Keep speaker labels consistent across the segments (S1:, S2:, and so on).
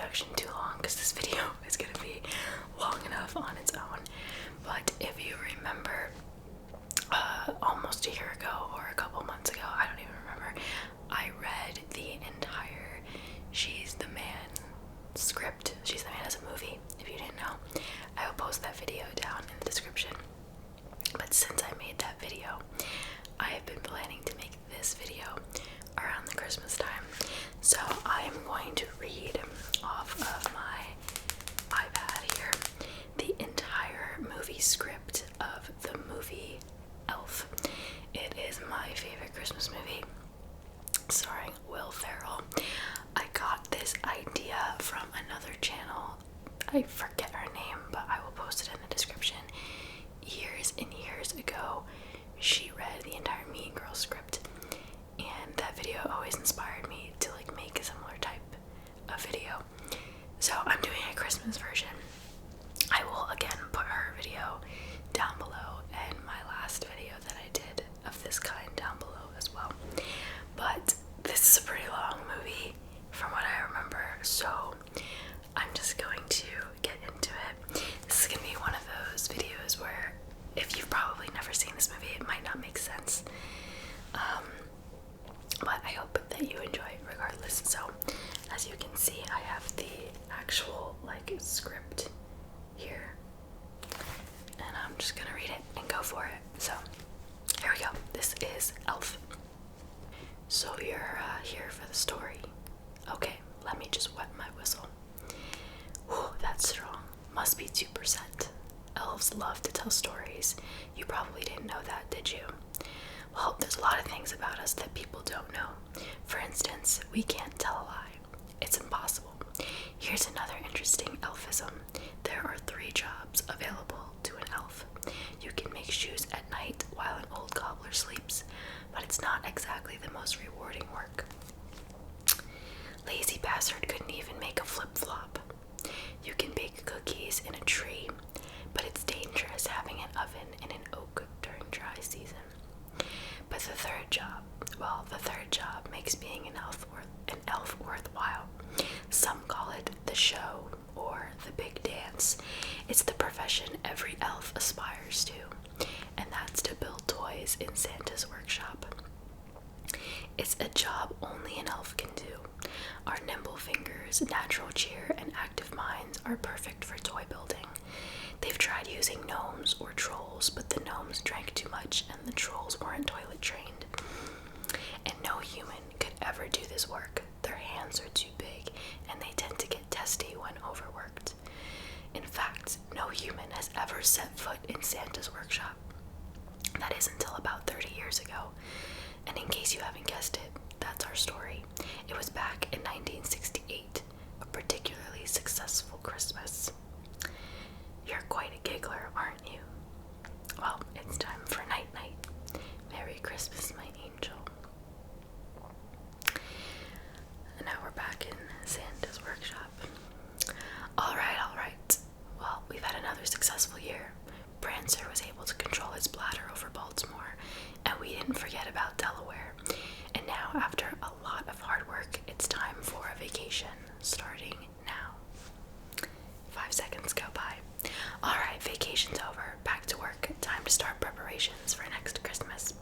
S1: introduction too long because this video is going to be long enough on its own. But if you remember, almost a year ago or a couple months ago, I don't even remember, I read the entire She's the Man script. She's the Man as a movie. If you didn't know, I will post that video down in the description. But since I made that video, I have been planning to make this video around the Christmas time. So I'm going to read off of my iPad here the entire movie script of the movie Elf. It is my favorite Christmas movie, starring Will Ferrell. I got this idea from another channel. I forget her name, but I will post it in the description. Years and years ago, she read the entire Mean Girls script, and that video always inspired me to like make a similar type of video. So I'm doing a Christmas version. I will again put her video down below and my last video that I did of this kind down below as well. But this is a pretty long movie from what I remember, so I'm just going to get into it. This is going to be one of those videos where if you've probably never seen this movie, it might not make sense. But I hope that you enjoy it regardless. So, as you can see, I have the actual like script here, and I'm just gonna read it and go for it. So, here we go. This is Elf. So you're here for the story. Okay, let me just wet my whistle. Whew, that's strong. Must be 2%. Elves love to tell stories. You probably didn't know that, did you? Well, there's a lot of things about us that people don't know. For instance, we can't tell a lie. It's impossible. Here's another interesting elfism. There are 3 jobs available to an elf. You can make shoes at night while an old cobbler sleeps, but it's not exactly the most rewarding work. Lazy bastard couldn't even make a flip-flop. You can bake cookies in a tree, but it's dangerous having an oven in an oak during dry season. But the third job makes being an elf worthwhile. Some call it the show or the big dance. It's the profession every elf aspires to, and that's to build toys in Santa's workshop. It's a job only an elf can do. Our nimble fingers, natural cheer, and active minds are perfect for toy building. They've tried using gnomes or trolls, but the gnomes drank too much and the trolls weren't toilet trained. And no human could ever do this work. Their hands are too big and they tend to get testy when overworked. In fact, no human has ever set foot in Santa's workshop. That is until about 30 years ago. And in case you haven't guessed it, that's our story. It was back in 1968, a particularly successful Christmas. You're quite a giggler, aren't you? Well, it's time for night-night. Merry Christmas, my angel. And now we're back in Santa's workshop. Alright. Well, we've had another successful year. Prancer was able to control his bladder over Baltimore, and we didn't forget about Delaware. And now, after a lot of hard work, it's time for a vacation, starting now. 5 seconds go by. Alright, vacation's over. Back to work. Time to start preparations for next Christmas.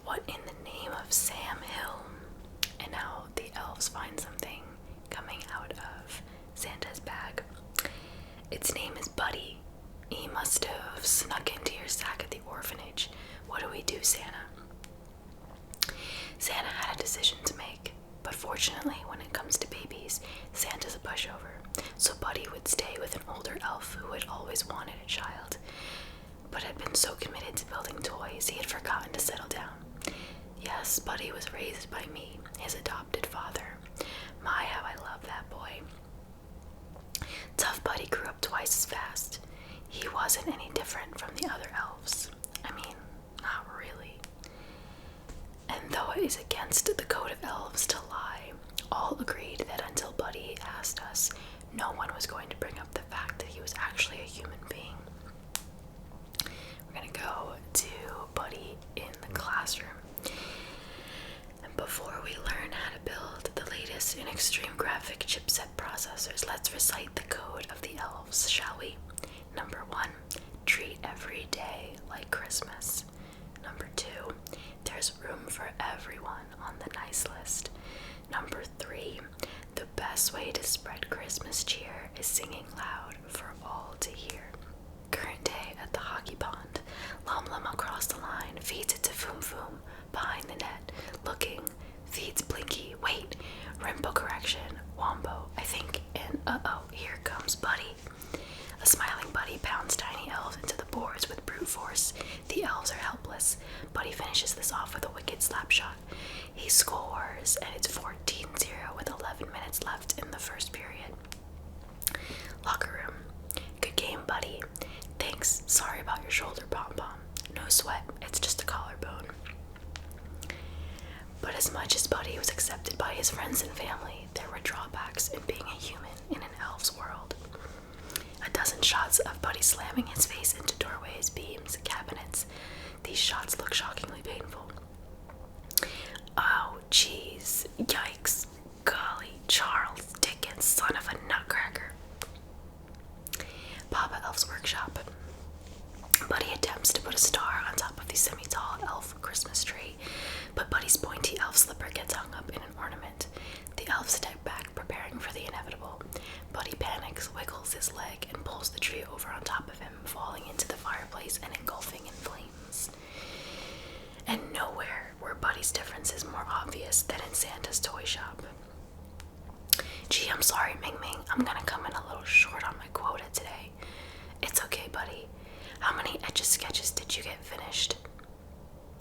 S1: What in the name of Sam Hill? And now the elves find something coming out of Santa's bag. Its name is Buddy. He must have snuck into your sack at the orphanage. What do we do, Santa? Santa had a decision to make, but fortunately, when it comes to babies, Santa's a pushover. So Buddy would stay with an older elf who had always wanted a child, but had been so committed to building toys he had forgotten to settle down. Yes, Buddy was raised by me, his adopted father. My, how I love that boy. Tough Buddy grew up twice as fast. He wasn't any different from the other elves. I mean, not really. And though it is against the code of elves to lie, all agreed that until Buddy asked us, no one was going to bring up the fact that he was actually a human being. We're going to go to Buddy in the classroom. And before we learn how to build the latest First, in extreme graphic chipset processors, let's recite the code of the elves, shall we? Number 1, treat every day like Christmas. Number 2, there's room for everyone on the nice list. Number 3, the best way to spread Christmas cheer is singing loud for all to hear. Current day at the hockey pond. 𝓢𝓸𝓬𝓲𝓪 across the line, feeds it to 𝓢𝓸𝓬𝓬𝓲𝓪 behind the net, looking, feeds Blinky, wait, 𝓢𝓸𝓬𝓬𝓲𝓪 correction, Wombo, I think, and uh-oh, here comes Buddy. A smiling Buddy pounds tiny elves into the boards with brute force. The elves are helpless. Buddy finishes this off with a wicked slap shot. He scores, and it's 14-0 with 11 minutes left in the first period. Locker room. Good game, Buddy. Thanks. Sorry about your shoulder pom-pom. No sweat. It's just a collarbone. But as much as Buddy was accepted by his friends and family, there were drawbacks in being a human in an elf's world. A dozen shots of Buddy slamming his face into doorways, beams, cabinets. These shots look shockingly painful. Oh, jeez. Yikes. Golly, Charles Dickens, son of a nutcracker. Papa Elf's workshop. Buddy attempts to put a star on top of the semi-tall elf Christmas tree, but Buddy's pointy elf slipper gets hung up in an ornament. The elves step back, preparing for the inevitable. Buddy panics, wiggles his leg, and pulls the tree over on top of him, falling into the fireplace and engulfing in flames. And nowhere were Buddy's differences more obvious than in Santa's toy shop. Gee, I'm sorry, Ming Ming. I'm gonna come in a little short on my quota today. It's okay, Buddy. How many Etch-a-Sketches did you get finished?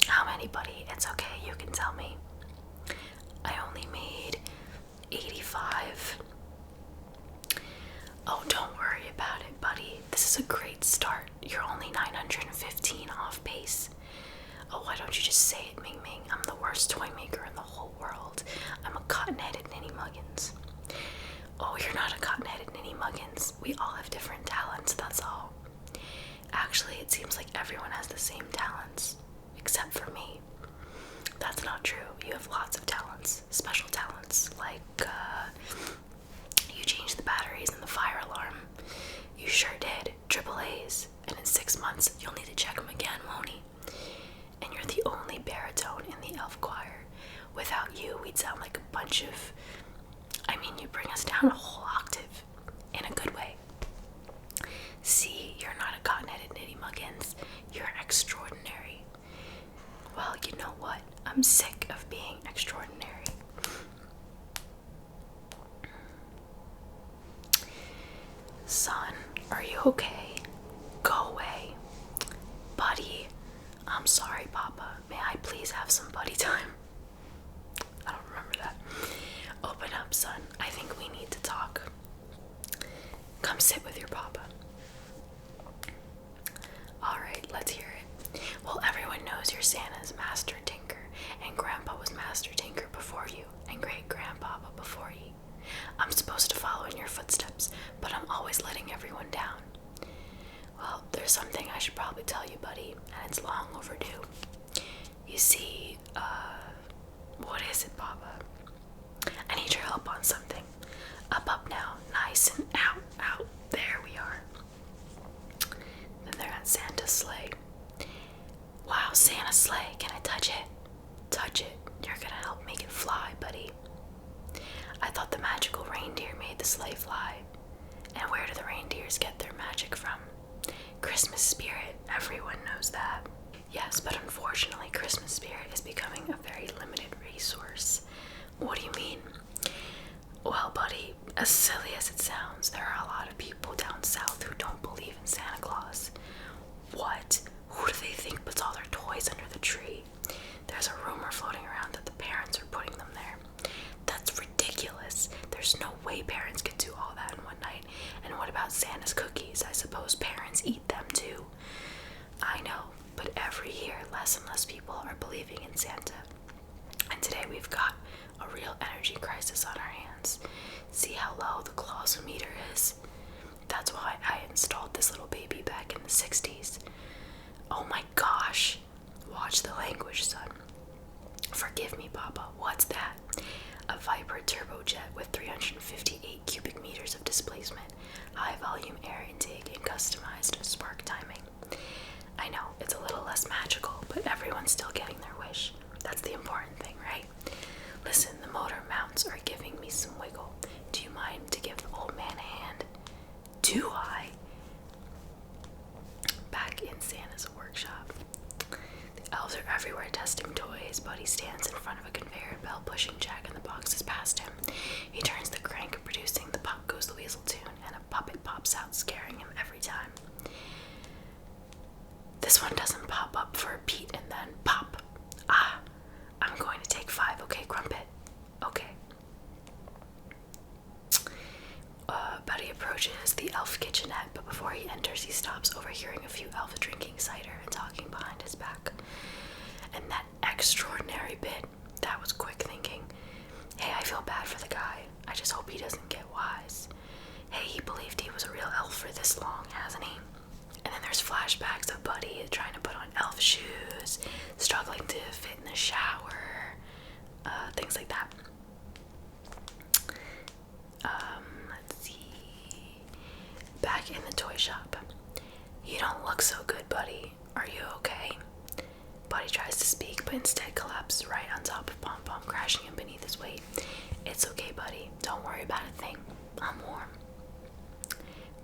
S1: How many, Buddy? It's okay, you can tell me. I only made 85. Oh, don't worry about it, Buddy. This is a great start. You're only 915 off pace. Oh, why don't you just say it, Ming Ming? I'm the worst toy maker in the whole world. I'm a cotton-headed Ninny Muggins. Oh, you're not a cotton-headed Ninny Muggins. We all have different talents, that's all. Actually, it seems like everyone has the same talents, except for me. That's not true. You have lots of talents, special talents, like, you changed the batteries in the fire alarm. You sure did. Triple A's. And in 6 months, you'll need to check them again, won't he? And you're the only baritone in the elf choir. Without you, we'd sound like a bunch of... you bring us down a whole octave. In a good way. See, you're not a cotton-headed Ninny Muggins. You're extraordinary. Well, you know what? I'm sick of being extraordinary. Son, are you okay? Go away. Buddy, I'm sorry, Papa. May I please have some buddy time? I don't remember that. Open up, son. I think we need to talk. Come sit with your papa. Alright, let's hear it. Well, everyone knows you're Santa's master tinker, and Grandpa was master tinker before you, and great-grandpapa before you. I'm supposed to follow in your footsteps, but I'm always letting everyone down. Well, there's something I should probably tell you, buddy, and it's long overdue. You see, what is it, Papa? I need your help on something. Up now, nice and out. There we are. Then they're at Santa's sleigh. Wow, Santa's sleigh. Can I touch it? Touch it. You're gonna help make it fly, buddy. I thought the magical reindeer made the sleigh fly. And where do the reindeers get their magic from? Christmas spirit. Everyone knows that. Yes, but unfortunately, Christmas spirit is becoming a very limited resource. What do you mean? Well, buddy, as silly as it sounds, there are a lot of people down south who don't believe in Santa Claus. What? Who do they think puts all their toys under the tree? There's a rumor floating around that the parents are putting them there. That's ridiculous. There's no way parents could do all that in one night. And what about Santa's cookies? I suppose parents eat them too. I know, but every year less and less people are believing in Santa. And today we've got a real energy crisis on our hands. See how low the clausometer is? That's why I installed this little baby back in the 60s. Oh my gosh. Watch the language, son. Forgive me, Papa. What's that? A vibrator powered turbojet with 358 cubic meters of displacement, high volume air intake, and customized spark timing. I know, it's a little less magical, but everyone's still getting their wish. That's the important thing, right? Listen, the motor mounts are giving me some wiggle. Do you mind to give the old man a hand? Do I? Back in Santa's workshop. The elves are everywhere testing toys. Buddy stands in front of a conveyor belt pushing Jack in the boxes past him. He turns the crank, producing the Pop Goes the Weasel tune, and a puppet pops out, scaring him every time. This one doesn't pop up for a beat and then pop. Ah, I'm going to take 5, okay, Crumpet? Okay. Buddy approaches the elf kitchenette, but before he enters, he stops, overhearing a few elves drinking cider and talking behind his back. And that extraordinary bit, that was quick thinking. Hey, I feel bad for the guy. I just hope he doesn't get wise. Hey, he believed he was a real elf for this long, hasn't he? And then there's flashbacks of Buddy trying to put on elf shoes, struggling to fit in the shower, things like that. Let's see. Back in the toy shop. You don't look so good, Buddy. Are you okay? Buddy tries to speak, but instead collapses right on top of Pom Pom, crashing him beneath his weight. It's okay, Buddy. Don't worry about a thing. I'm warm.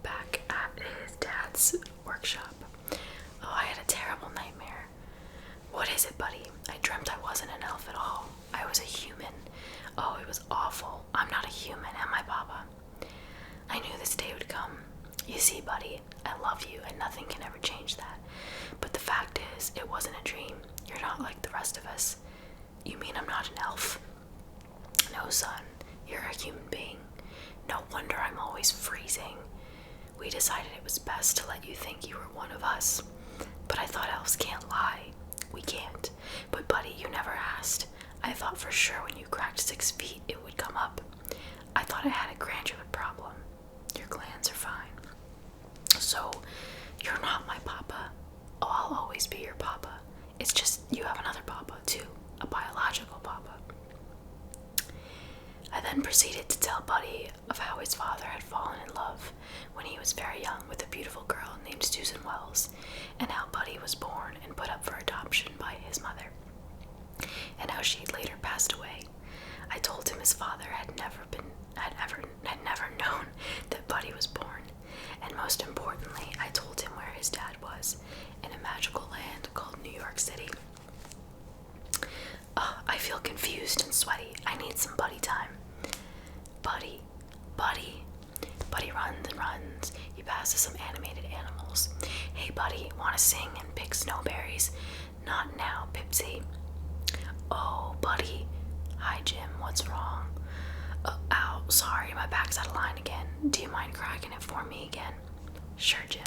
S1: Back at his dad's workshop. Oh, I had a terrible nightmare. What is it, Buddy? I dreamt I wasn't an elf at all. I was a human. Oh, it was awful. I'm not a human, am I, Papa? I knew this day would come. You see, Buddy, I love you, and nothing can ever change that. But the fact is, it wasn't a dream. You're not like the rest of us. You mean I'm not an elf? No, son. You're a human being. No wonder I'm always freezing. We decided it was best to let you think you were one of us. But I thought elves can't lie. We can't. But Buddy, you never asked. I thought for sure when you cracked 6 feet it would come up. I thought I had a glandular problem. Your glands are fine. So, you're not my papa. Oh, I'll always be your papa. It's just you have another papa too, a biological papa. I then proceeded to tell Buddy of how his father had fallen in love when he was very young with a beautiful girl named Susan Wells, and how Buddy was born and put up for adoption by his mother, and how she later passed away. I told him his father had never known that Buddy was born, and most importantly, I told him where his dad was, in a magical land called New York City. I feel confused and sweaty. I need some Buddy time. Buddy. Buddy runs and runs. He passes some animated animals. Hey, Buddy, wanna sing and pick snowberries? Not now, Pipsy. Oh, Buddy. Hi, Jim, what's wrong? Ow, sorry, my back's out of line again. Do you mind cracking it for me again? Sure, Jim.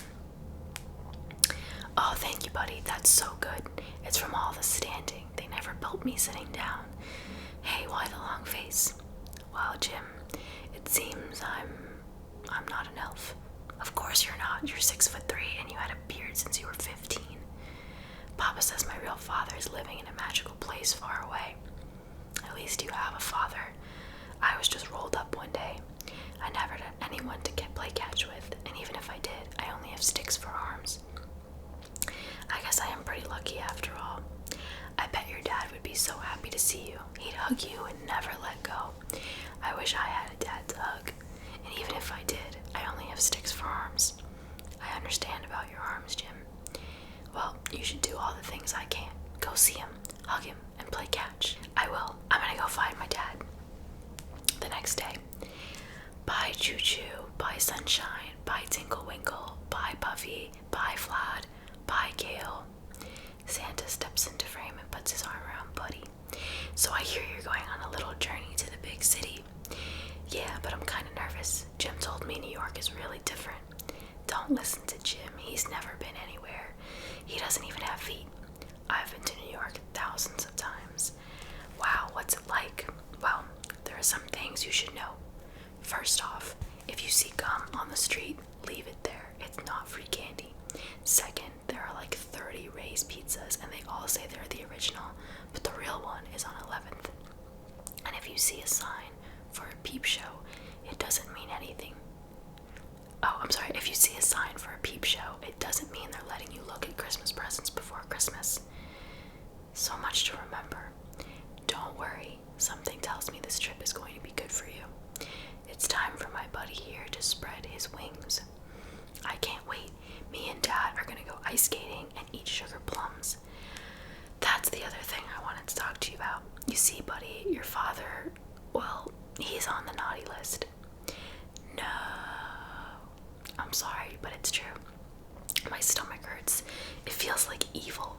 S1: Oh, thank you, Buddy. That's so good. It's from all the standing. They never built me sitting down. Hey, why the long face? Well, Jim, it seems I'm not an elf. Of course you're not. You're 6'3" and you had a beard since you were 15. Papa says my real father is living in a magical place far away. At least you have a father. I was just rolled up one day. I never had anyone to play catch with, and even if I did, I only have sticks for arms. I guess I am pretty lucky after all. I bet your dad would be so happy to see you. He'd hug you and never let go. I wish I had a dad to hug. And even if I did, I only have sticks for arms. I understand about your arms, Jim. Well, you should do all the things I can. Go see him, hug him, and play catch. I will. I'm gonna go find my dad. The next day. Bye, Choo Choo. Bye, Sunshine. Bye, Tinkle Winkle. Bye, Puffy. Bye, Vlad. Bye, Gail. Santa steps into frame and puts his arm around Buddy. So I hear you're going on a little journey to the big city. Yeah, but I'm kind of nervous. Jim told me New York is really different. Don't listen to Jim. He's never been anywhere. He doesn't even have feet. I've been to New York thousands of times. Wow, what's it like? Well, there are some things you should know. First off, if you see gum on the street, leave it there. It's not free candy. Second, there are like 30 Ray's pizzas and they all say they're the original, but the real one is on 11th. And if you see a sign peep show, it doesn't mean anything. Oh, I'm sorry. If you see a sign for a peep show, it doesn't mean they're letting you look at Christmas presents before Christmas. So much to remember. Don't worry. Something tells me this trip is going to be good for you. It's time for my buddy here to spread his wings. I can't wait. Me and Dad are going to go ice skating and eat sugar plums. That's the other thing I wanted to talk to you about. You see, buddy, your father, well, he's on the naughty list. No. I'm sorry, but it's true. My stomach hurts. It feels like evil.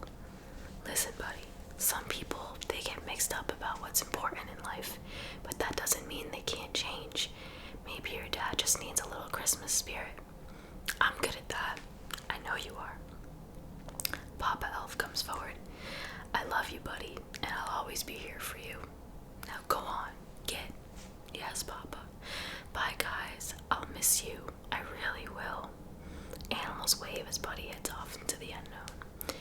S1: Listen, buddy, some people, they get mixed up about what's important in life, but that doesn't mean they can't change. Maybe your dad just needs a little Christmas spirit. I'm good at that. I know you are. Papa Elf comes forward. I love you, buddy, and I'll always be here for you. Now go on, get. Yes, Papa. Bye, guys. I'll miss you. I really will. Animals wave as Buddy heads off into the unknown.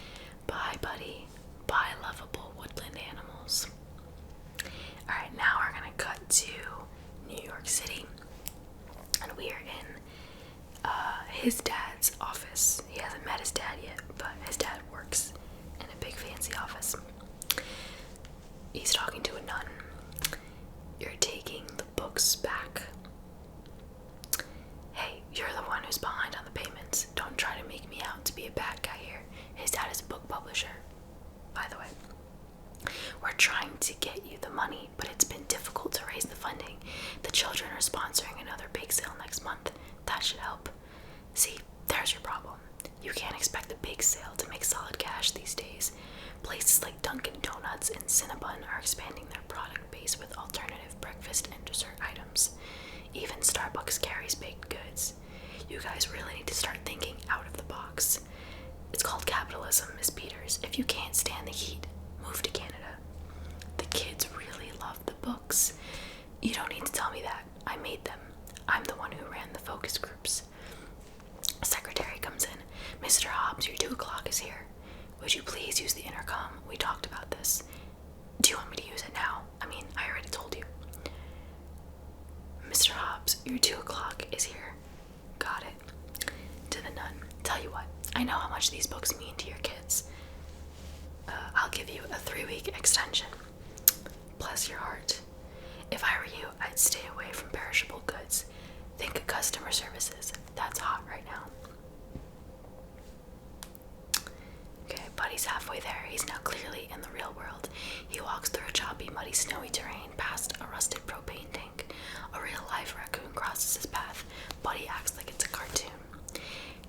S1: Bye, Buddy. Bye, lovable woodland animals. Alright, now we're gonna cut to New York City. And we are in his dad's office. He hasn't met his dad yet, but his dad works in a big fancy office. He's talking to a nun. You're taking the books back. Hey, you're the one who's behind on the payments. Don't try to make me out to be a bad guy here. His dad is a book publisher, by the way. We're trying to get you the money, but it's been difficult to raise the funding. The children are sponsoring another bake sale next month. That should help. See, there's your problem. You can't expect a bake sale to make solid cash these days. Places like Dunkin' Donuts and Cinnabon are expanding their product base with alternative breakfast and dessert items. Even Starbucks carries baked goods. You guys really need to start thinking out of the box. It's called capitalism, Miss Peters. If you can't stand the heat, move to Canada. The kids really love the books. You don't need to tell me that. I made them. I'm the one who ran the focus groups. A secretary comes in. Mr. Hobbs, your 2 o'clock is here. Would you please use the intercom? We talked about this. Do you want me to use it now? I mean, I already told you. Mr. Hobbs, your 2 o'clock is here. Got it. To the nun. Tell you what, I know how much these books mean to your kids. I'll give you a 3-week extension. Bless your heart. If I were you, I'd stay away from perishable goods. Think of customer services. That's hot right now. Okay, Buddy's halfway there. He's now clearly in the real world. He walks through a choppy, muddy, snowy terrain past a rusted propane tank. A real-life raccoon crosses his path. Buddy acts like it's a cartoon.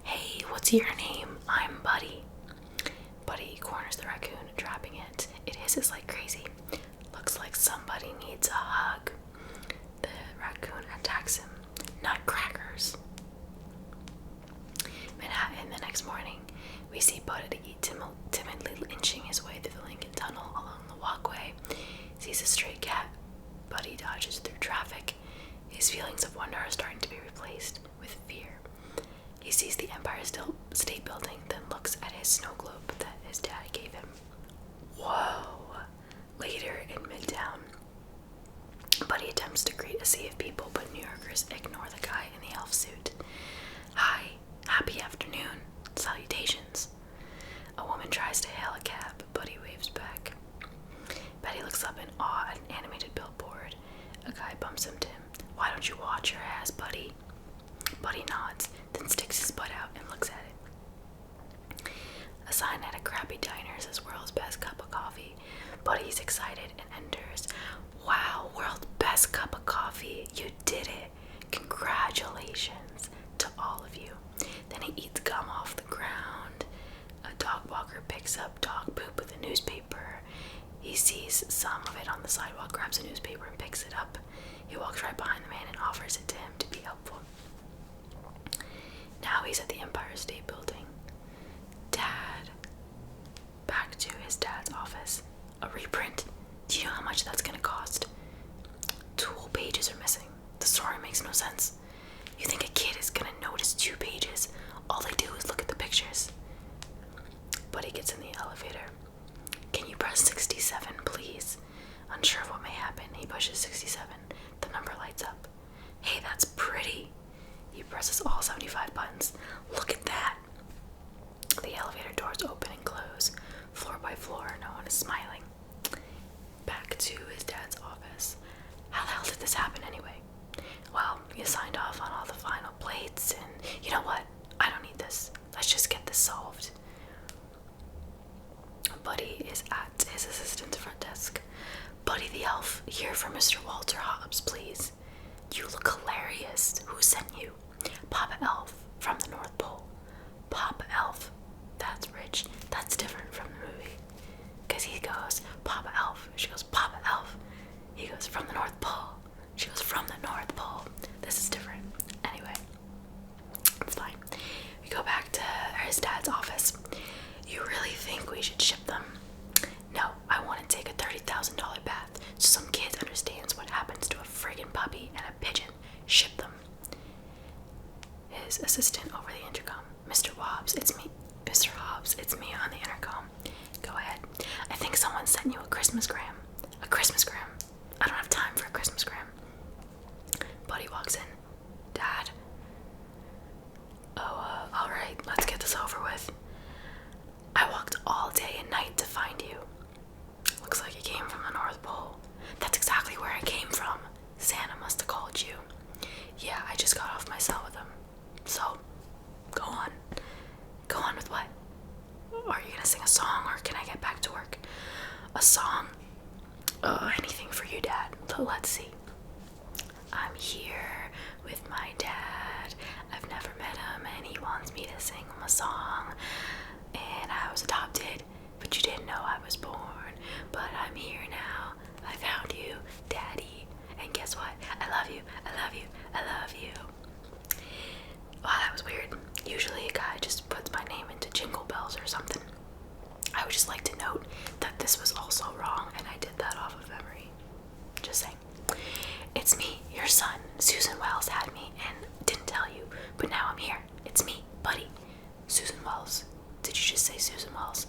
S1: Hey, what's your name? I'm Buddy. Buddy corners the raccoon, trapping it. It hisses like crazy. Looks like somebody needs a hug. The raccoon attacks him. Nutcrackers. Manhattan the next morning. We see Buddy timidly inching his way through the Lincoln Tunnel along the walkway. Sees a stray cat. Buddy dodges through traffic. His feelings of wonder are starting to be replaced with fear. He sees the Empire State Building, then looks at his snow globe that his dad gave him. Whoa! Later in Midtown, Buddy attempts to greet a sea of people, but New Yorkers ignore the guy in the elf suit. Hi, happy afternoon. Salutations. A woman tries to hail a cab. Buddy waves back. Betty looks up in awe at an animated billboard. A guy bumps into him. Why don't you watch your ass, Buddy? Buddy nods, then sticks his butt out and looks at it. A sign at a crappy diner says world's best cup of coffee. Buddy's excited and enters. Wow, world's best cup of coffee. You did it. Congratulations to all of you. Then he eats gum off the ground. A dog walker picks up dog poop with a newspaper. He sees some of it on the sidewalk, grabs a newspaper and picks it up. He walks right behind the man and offers it to him to be helpful. Now he's at the Empire State Building. Dad. Back to his dad's office. A reprint. Do you know how much that's gonna cost? 2 whole pages are missing. The story makes no sense. You think a kid is gonna notice 2 pages? All they do is look at the pictures. Buddy gets in the elevator. Can you press 67, please? Unsure of what may happen, he pushes 67. The number lights up. that's pretty. He presses all 75 buttons. Look at that. The elevator doors open and close, floor by floor. No one is smiling. Back to his dad's office. How the hell did this happen anyway? Well, you signed off on all the final plates, and you know what? I don't need this. Let's just get this solved. Buddy is at his assistant's front desk. Buddy the elf, here for Mr. Walter Hobbs, please. You look hilarious. Who sent you? Papa Elf from the North Pole. Papa Elf. That's rich. That's different from the movie. Because he goes, Papa Elf. She goes, Papa Elf. He goes, from the North Pole. She goes, from the North Pole. This is different. Anyway, it's fine. We go back to his dad's office. You really think we should ship them? No, I want to take a $30,000 bath so some kid understands what happens to a friggin' puppy and a pigeon. Ship them. His assistant over the intercom. Mr. Hobbs, it's me. Mr. Hobbs, it's me on the intercom. Go ahead. I think someone sent you a Christmasgram. A Christmasgram. I don't have time for a Christmasgram. Buddy walks in. Dad? Oh, alright, let's get this over with. I walked all day and night to find you. Looks like you came from the North Pole. That's exactly where I came from. Santa must have called you. Yeah, I just got off my cell with him. So, go on. Go on with what? Are you gonna sing a song or can I get back to work? A song? Anything for you, Dad. But let's see. I'm here with my dad. I've never met him and he wants me to sing him a song. And I was adopted, but you didn't know I was born. But I'm here now. I found you, Daddy. And guess what? I love you. I love you. I love you. Wow, that was weird. Usually a guy just puts my name into Jingle Bells or something. I would just like to note that this was also wrong and I did that off of memory. Just saying. It's me, your son. Susan Wells had me and didn't tell you, but now I'm here. It's me, Buddy. Susan Wells. Did you just say Susan Wells?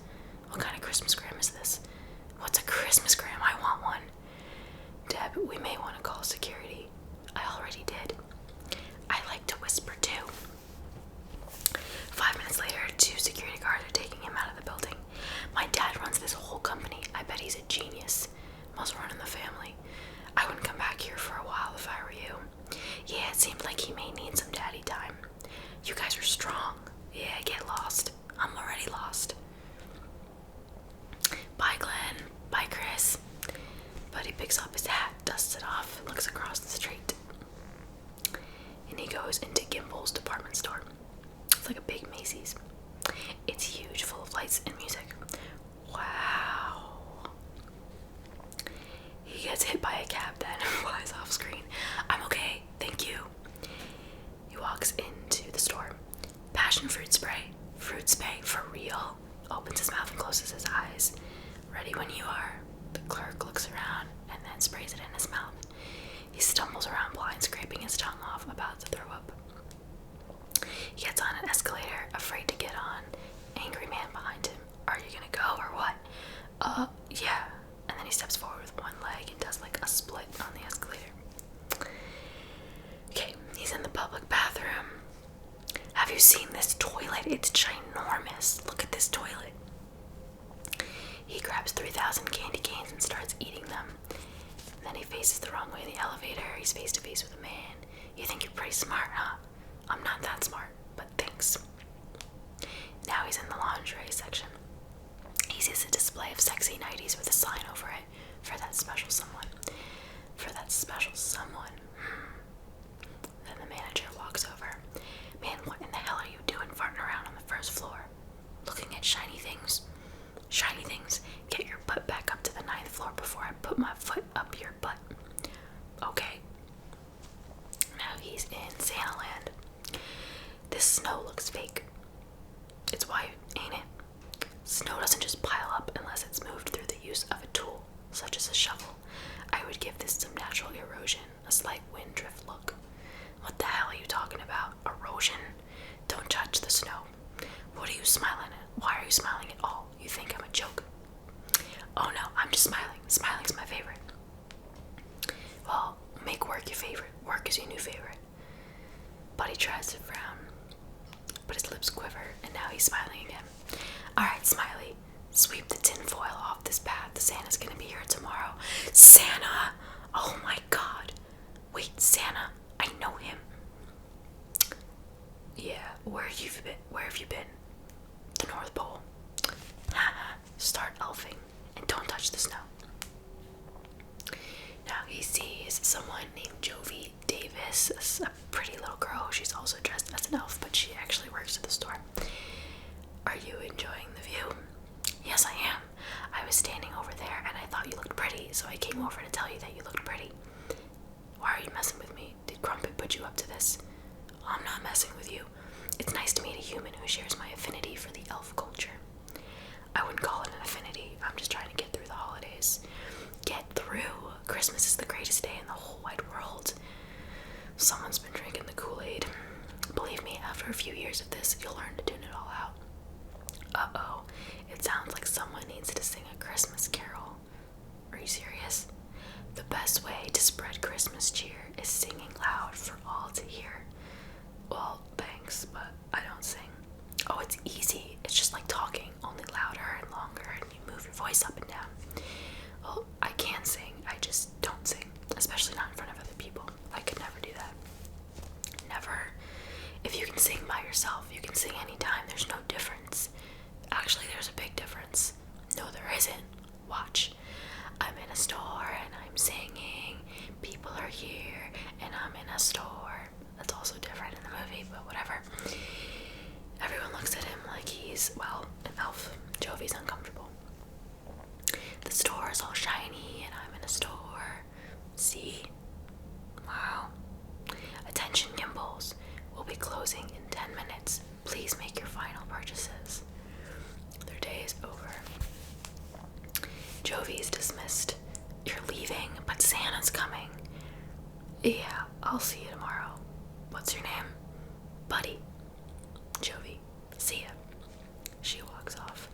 S1: What kind of Christmasgram is this? What's a Christmasgram? I want one. Deb, we may want to call security. I already did. I like to whisper too. 5 minutes later, 2 security guards are taking him out of the building. My dad runs this whole company. I bet he's a genius. Must run in the family. I wouldn't come back here for a while if I were you. Yeah, it seemed like he may need some daddy time. You guys are strong. Yeah, get lost. I'm already lost. Bye, Glenn. Bye, Chris. Buddy picks up his hat, dusts it off, looks across the street. And he goes into Gimbels' department store. It's like a big Macy's. It's huge, full of lights and music. Wow. He gets hit by a cab then and flies off screen. I'm okay, thank you. He walks into the store. Passion fruit spray. Fruit spray for real. Opens his mouth and closes his eyes. Ready when you are. The clerk looks around and then sprays it in his mouth. He stumbles around blind, scraping his tongue off, about to throw up. He gets on an escalator, afraid to get on. Angry man behind him. Are you gonna go or what? Yeah. And then he steps forward with one leg and does like a split on the escalator. Okay, he's in the public bathroom. Have you seen this toilet? It's ginormous. Look at this toilet. He grabs 3,000 candy canes and starts eating them. And then he faces the wrong way in the elevator. He's face to face with a man. You think you're pretty smart, huh? I'm not that smart, but thanks. Now he's in the lingerie section. He sees a display of sexy nighties with a sign over it. For that special someone. For that special someone. Then the manager walks over. Man, what in the hell are you doing farting around on the first floor? Looking at shiny things. Shiny things. Get your butt back up to the 9th floor before I put my foot up your butt. Okay. Now he's in Santa Land. This snow looks fake. It's white, ain't it? Snow doesn't just pile up unless it's moved through the use of a tool, such as a shovel. I would give this some natural erosion, a slight wind drift look. What the hell are you talking about? Erosion? Don't judge the snow. What are you smiling at? Why are you smiling at all? You think I'm a joke? Oh no, I'm just smiling. Smiling's my favorite. Well, make work your favorite. Work is your new favorite. tries to frown, but his lips quiver, and now he's smiling again. Alright, Smiley, sweep the tin foil off this path. Santa's gonna be here tomorrow. Santa! Oh my god. Wait, Santa, I know him. Yeah, where have you been? The North Pole. Start elfing, and don't touch the snow. Now he sees someone named Jovi Davis, a pretty little girl. She's also dressed as an elf, but she actually works at the store. Are you enjoying the view? Yes, I am. I was standing over there and I thought you looked pretty, so I came over to tell you that you looked pretty. Why are you messing with me? Did Crumpet put you up to this? I'm not messing with you. It's nice to meet a human who shares my affinity for the elf culture. I wouldn't call it an affinity. I'm just trying to get through the holidays. Get through. Christmas is the greatest day in the whole wide world. Someone's been drinking the Kool-Aid. Believe me, after a few years of this, you'll learn to tune it all out. Uh-oh. It sounds like someone needs to sing a Christmas carol. Are you serious? The best way to spread Christmas cheer is singing loud for all to hear. Well, thanks, but I don't sing. Oh, it's easy. It's just like talking, only louder and longer, and you move your voice up and down. Well, I can sing, I just don't sing, especially not in front of other people. I could never do that. Never. If you can sing by yourself, you can sing anytime. There's no difference. Actually, there's a big difference. No, there isn't. Watch. I'm in a store and I'm singing. People are here and I'm in a store. That's also different in the movie, but whatever. Everyone looks at him like he's, well, an elf. Jovi's uncomfortable. The store is all shiny and I'm in a store. See? Wow. Attention, Gimbels. We'll be closing in 10 minutes. Please make your final purchases. Their day is over. Jovi's dismissed. You're leaving, but Santa's coming. Yeah, I'll see you tomorrow. What's your name? Buddy. Jovi. See ya. She walks off.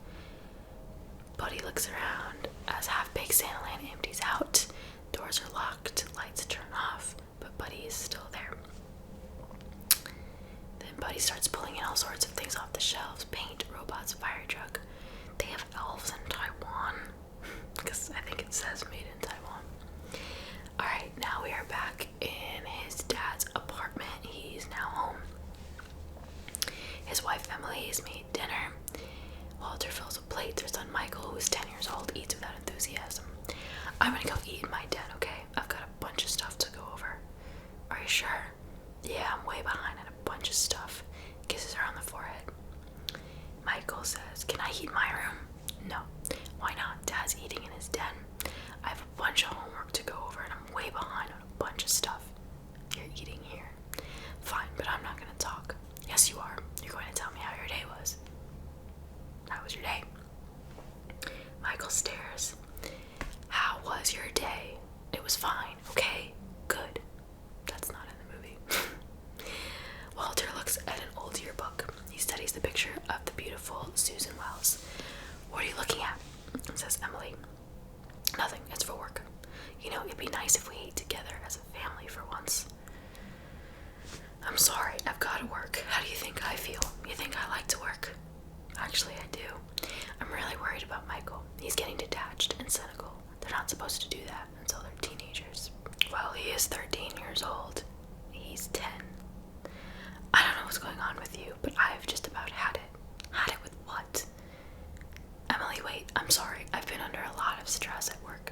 S1: Buddy looks around as half-baked Santaland empties out. Doors are locked, lights turn off, but Buddy is still there. Then Buddy starts pulling in all sorts of things off the shelves. Paint, robots, fire truck. They have elves in Taiwan. Because I think it says made in Taiwan. Alright, now we are back in his dad's apartment. He's now home. His wife Emily has made dinner. Walter fills a plate. Their son Michael, who is 10 years old, eats without enthusiasm. I'm gonna go eat in my den, okay? I've got a bunch of stuff to go over. Are you sure? Yeah, I'm way behind on a bunch of stuff. Kisses her on the forehead. Michael says, can I eat in my room? No. Why not? Dad's eating in his den. I have a bunch of homework to go over and I'm way behind on a bunch of stuff. You're eating here. Fine, but I'm not gonna talk. Yes, you are. You're going to tell me how your day was. How was your day? Michael stares. How was your day? It was fine, okay? Good. That's not in the movie. Walter looks at an old yearbook. He studies the picture of the beautiful Susan Wells. What are you looking at? Says Emily. Nothing, it's for work. You know, it'd be nice if we ate together as a family for once. I'm sorry, I've got to work. How do you think I feel? You think I like to work? Actually, I do. I'm really worried about Michael. He's getting detached and cynical. They're not supposed to do that until they're teenagers. Well, he is 13 years old. He's 10. I don't know what's going on with you, but I've just about had it. Had it with what? Emily, wait, I'm sorry. I've been under a lot of stress at work.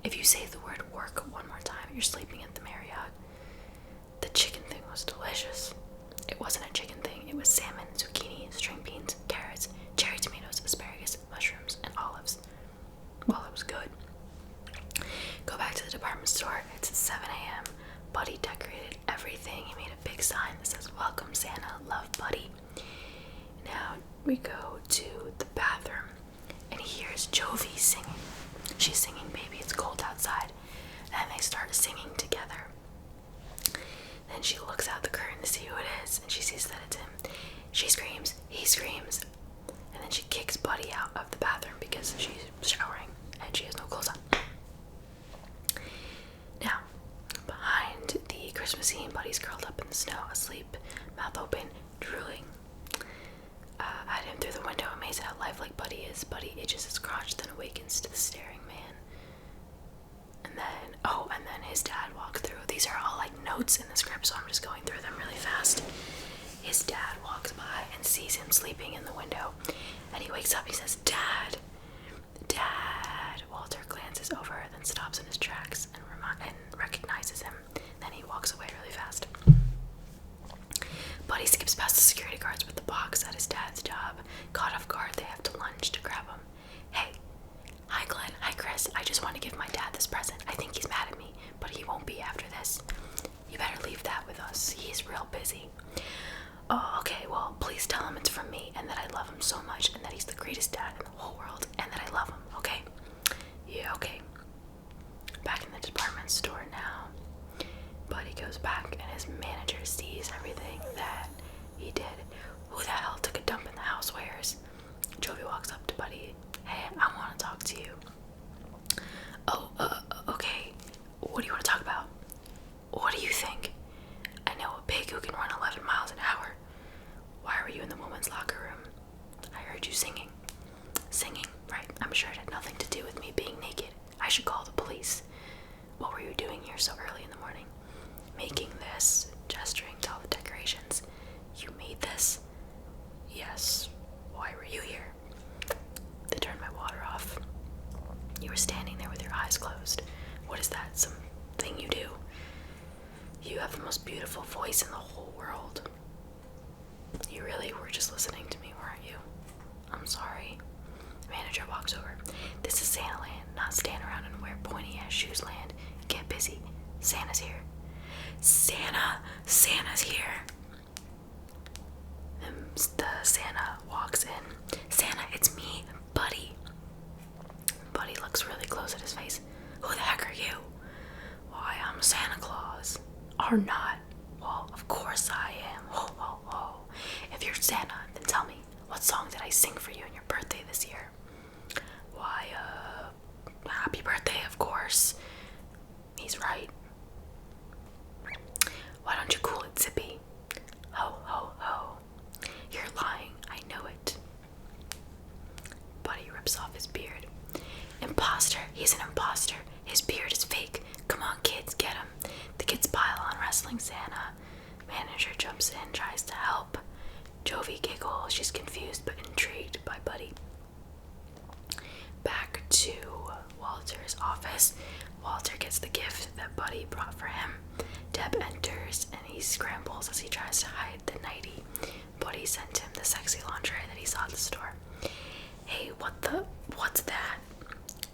S1: If you say the word work one more time, you're sleeping at the Marriott. The chicken thing was delicious. It wasn't a chicken thing. It was salmon, zucchini, string beans, carrots, cherry tomatoes, asparagus, mushrooms, and olives. Well, it was good. Go back to the department store. It's 7 a.m. Buddy decorated everything. He made a big sign that says, Welcome Santa, love Buddy. Now we go to the bathroom and he hears Jovi singing. She's singing Baby It's Cold Outside. And they start singing together. Then she looks out the curtain to see who it is, and she sees that it's him. She screams, he screams, and then she kicks Buddy out of the bathroom because she's showering and she has no clothes on. Now, behind the Christmas scene, Buddy's curled up in the snow, asleep. mouth open, drooling at him through the window, amazed at how lifelike Buddy is. Buddy itches his crotch, then awakens to the staring man. And then his dad walks through. These are all like notes in the script, so I'm just going through them really fast. His dad walks by and sees him sleeping in the window, and he wakes up. He says, "Dad, Dad." Walter glances over, then stops in his tracks and recognizes him. Then he walks away really fast. Buddy skips past the security guards with the box at his dad's job. Caught off guard, they have to lunge to grab him. "Hey, hi Glenn, hi Chris. I just want to give my dad this present. I think he's mad at me, but he won't be after this. You better leave that with us. He's real busy." "Oh, okay, well, please tell him it's from me and that I love him so much and that he's the greatest dad in the whole world and that I love him, okay?" "Yeah, okay." Back in the department store now. Buddy goes back and his manager sees everything that he did. "Who the hell took a dump in the housewares?" Jovi walks up to Buddy. "Hey, I want to talk to you." "Oh, okay. What do you want to talk about?" "What do you think? I know a pig who can run 11 miles an hour. Why were you in the woman's locker room?" "I heard you singing." "Singing? Right. I'm sure it had nothing to do with me being naked. I should call the police." "What were you doing here so early in the morning?" "Making this," gesturing to all the decorations. "You made this?" "Yes. Why were you here?" "They turned my water off." "You were standing there with your eyes closed. What is that, something you do?" "You have the most beautiful voice in the whole world." "You really were just listening to me, weren't you?" "I'm sorry." The manager walks over. "This is Santa land, not stand around and wear pointy-ass shoes land. Get busy. Santa's here." Santa's here." And the Santa walks in. "Santa, it's me, Buddy." Buddy looks really close at his face. "Who the heck are you?" "Why, I'm Santa Claus." "Are not." "Well, of course I am. Ho, ho, ho. If you're Santa, then tell me, what song did I sing for you on your birthday this year?" "Why, happy birthday, of course." He's right. "Why don't you cool it, Zippy?" "Ho, ho, ho. You're lying. I know it." Buddy rips off his beard. "Imposter. He's an imposter. His beard is fake. Come on, kids, get him." The kids pile on, wrestling Santa. Manager jumps in, tries to help. Jovi giggles. She's confused but intrigued by Buddy. Back to Walter's office. Walter gets the gift that Buddy brought for him. Deb enters and he scrambles as he tries to hide the nightie. Buddy sent him the sexy lingerie that he saw at the store. "Hey, what's that?"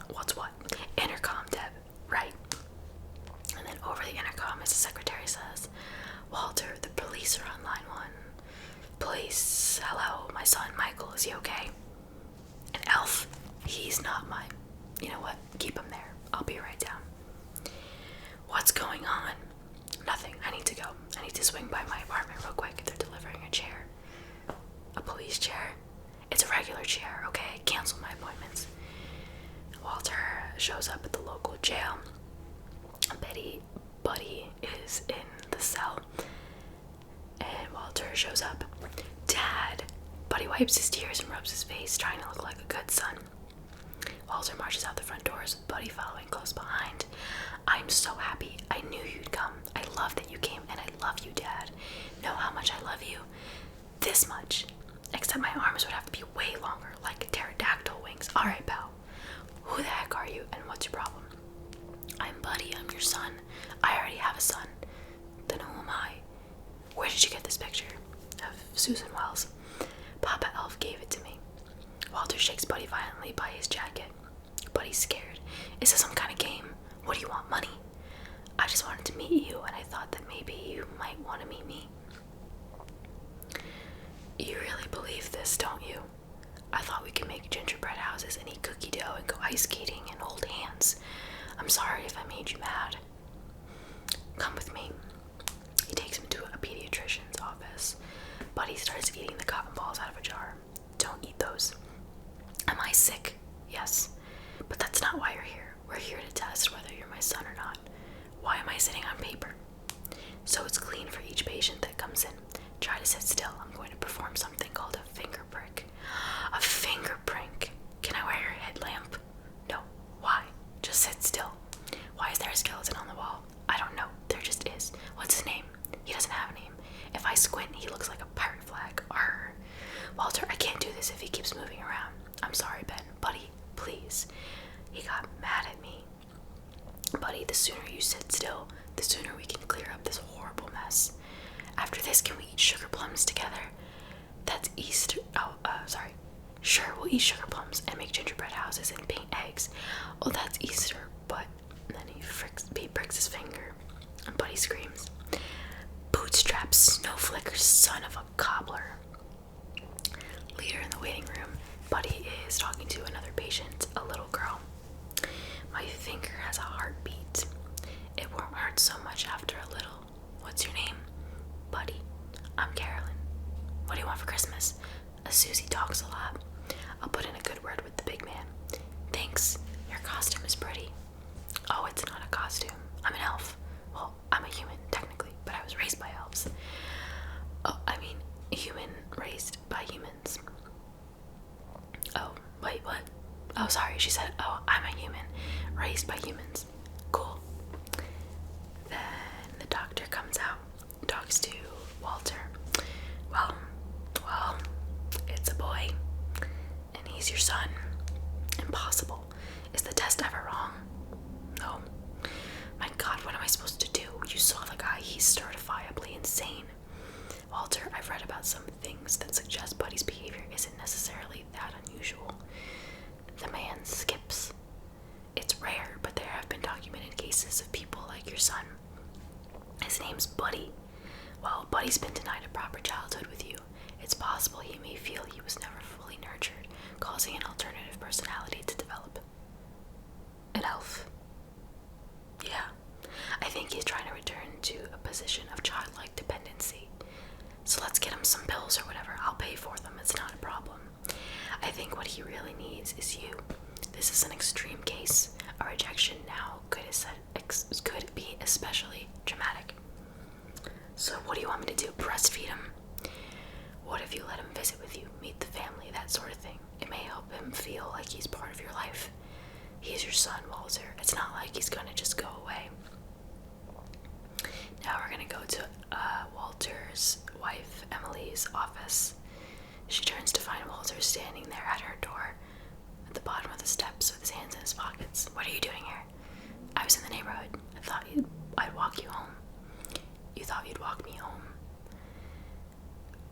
S1: "What's what?" "Intercom, Deb." "Right." And then over the intercom, his secretary says, "Walter, the police are on line 1. "Police, hello, my son Michael, is he okay?" "An elf? He's not mine." "You know what? Keep him there. I'll be right down." "What's going on?" "Nothing. I need to go. I need to swing by my apartment real quick. They're delivering a chair." "A police chair?" "It's a regular chair, okay? Cancel my appointments." Walter shows up at the local jail. Buddy is in the cell. And Walter shows up. "Dad." Buddy wipes his tears and rubs his face, trying to look like a good son. Walter marches out the front doors with Buddy following close behind. "I'm so happy. I knew you'd come. I love that you came, and I love you, Dad. Know how much I love you? This much. Except my arms would have to be way longer, like pterodactyl wings. All right, pal. Who the heck are you, and what's your problem?" "I'm Buddy. I'm your son. I already have a son." "Then who am I?" "Where did you get this picture?" "Of Susan Wells." "Papa Elf gave it to me." Walter shakes Buddy violently by his jacket. Buddy's scared. "Is this some kind of game? What do you want, money?" "I just wanted to meet you, and I thought that maybe you might want to meet me." "You really believe this, don't you? I thought we could make gingerbread houses and eat cookie dough and go ice skating and hold hands. I'm sorry if I made you mad." "Come with me." He takes him to a pediatrician's office. Buddy starts eating the cotton balls out of a jar. "Don't eat those." "Am I sick?" "Yes. But that's not why you're here. We're here to test whether you're my son or not." "Why am I sitting on paper?" "So it's clean for each patient that comes in. Try I squint, he looks like a pirate flag. Arr. Walter, I can't do this if he keeps moving around. I'm sorry, Ben. Buddy, please. He got mad at me. Buddy, the sooner you sit still, the sooner we can clear up this horrible mess. After this, can we eat sugar plums together? That's Easter. Sorry. Sure, we'll eat sugar plums and make gingerbread houses and paint eggs. Oh, that's Easter, but... And then he pricks his finger, and Buddy screams, Bootstrap, snowflicker, son of a cobbler. Later in the waiting room, Buddy is talking to another patient, a little girl. My finger has a heartbeat. It won't hurt so much after a little. What's your name? Buddy. I'm Carolyn. What do you want for Christmas? Susie talks a lot. I'll put in a good word with the big man. Thanks. Your costume is pretty. Oh, it's not a costume. I'm an elf. Well, I'm a human, technically, but I was raised by elves. Oh, I mean, human raised by humans. Oh, wait, what? Oh, sorry, she said, oh, I'm a human raised by humans. Cool. Then the doctor comes out, talks to Walter. Well, it's a boy, and he's your son. Impossible. Is the test ever wrong? No. My God, what am I supposed to do? You saw the guy. He's certifiably insane. Walter, I've read about some things that suggest Buddy's behavior isn't necessarily that unusual. The man skips. It's rare, but there have been documented cases of people like your son. His name's Buddy. Well, Buddy's been denied a proper childhood with you. It's possible he may feel he was never fully nurtured, causing an alternative personality to develop. An elf. Yeah. I think he's trying to return to a position of childlike dependency. So let's get him some pills or whatever. I'll pay for them. It's not a problem. I think what he really needs is you. This is an extreme case. A rejection now could be especially traumatic. So what do you want me to do? Breastfeed him? What if you let him visit with you, meet the family, that sort of thing? It may help him feel like he's part of your life. He's your son, Walter. It's not like he's gonna just go away. Now we're gonna go to Walter's wife, Emily's office. She turns to find Walter standing there at her door, at the bottom of the steps with his hands in his pockets. What are you doing here? I was in the neighborhood. I thought I'd walk you home. You thought you'd walk me home?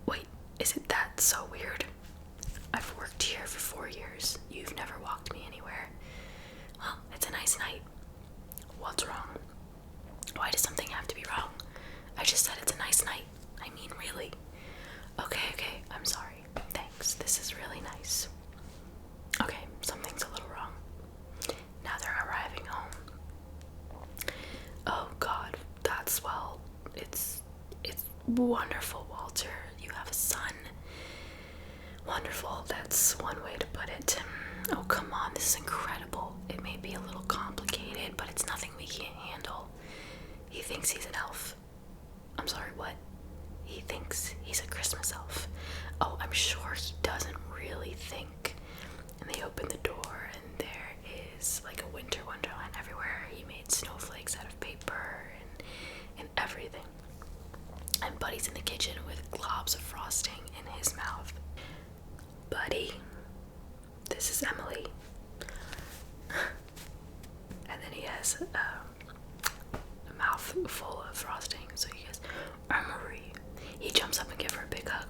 S1: Wait, isn't that so weird? I've worked here for 4 years. You've never walked me anywhere. Well, it's a nice night. What's wrong? Why does something have to be wrong? I just said it's a nice night. I mean, really. Okay, I'm sorry. Thanks, this is really nice. Okay, something's a little wrong. Now they're arriving home. Oh God, that's, well, it's wonderful, Walter. You have a son. Wonderful, that's one way to put it. Oh, come on, this is incredible. It may be a little complicated, but it's nothing we can't handle. He thinks he's an elf. I'm sorry, what? He thinks he's a Christmas elf. Oh, I'm sure he doesn't really think. And they open the door, and there is like a winter wonderland everywhere. He made snowflakes out of paper and everything. And Buddy's in the kitchen with globs of frosting in his mouth. Buddy, this is Emily. And then he has a mouth full of frosting, so he goes, Marie. He jumps up and gives her a big hug.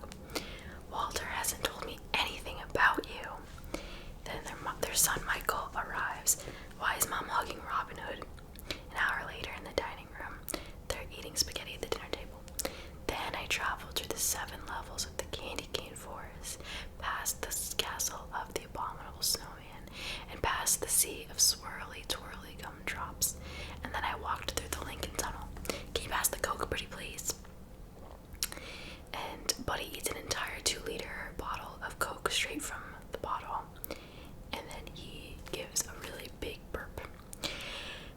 S1: Walter hasn't told me anything about you. Then their son Michael arrives. Why is Mom hugging Robin Hood? An hour later in the dining room, they're eating spaghetti at the dinner table. Then I traveled through the 7 levels of the candy cane forest, past the castle of the abominable snowman, and past the sea of swirly, twirly gumdrops. And then I walked through the Lincoln Tunnel. Can you pass the Coke, pretty please? And Buddy eats an entire 2-liter bottle of Coke straight from the bottle. And then he gives a really big burp.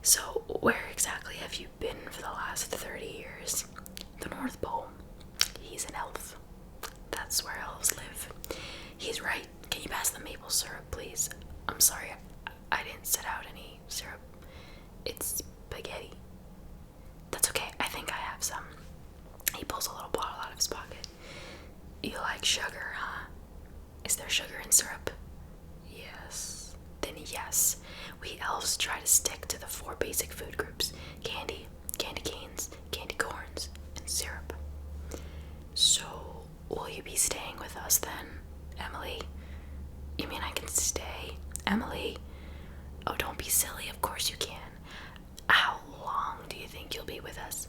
S1: So, where exactly have you been for the last 30 years? The North Pole. He's an elf. That's where elves live. He's right. Can you pass the maple syrup, please? I'm sorry, I didn't set out any syrup. It's spaghetti. That's okay, I think I have some. He pulls a little bottle out of his pocket. You like sugar, huh? Is there sugar in syrup? Yes. Then yes. We elves try to stick to the 4 basic food groups: candy, candy canes, candy corns, and syrup. So, will you be staying with us then, Emily? You mean I can stay? Emily? Oh, don't be silly. Of course you can. How long do you think you'll be with us?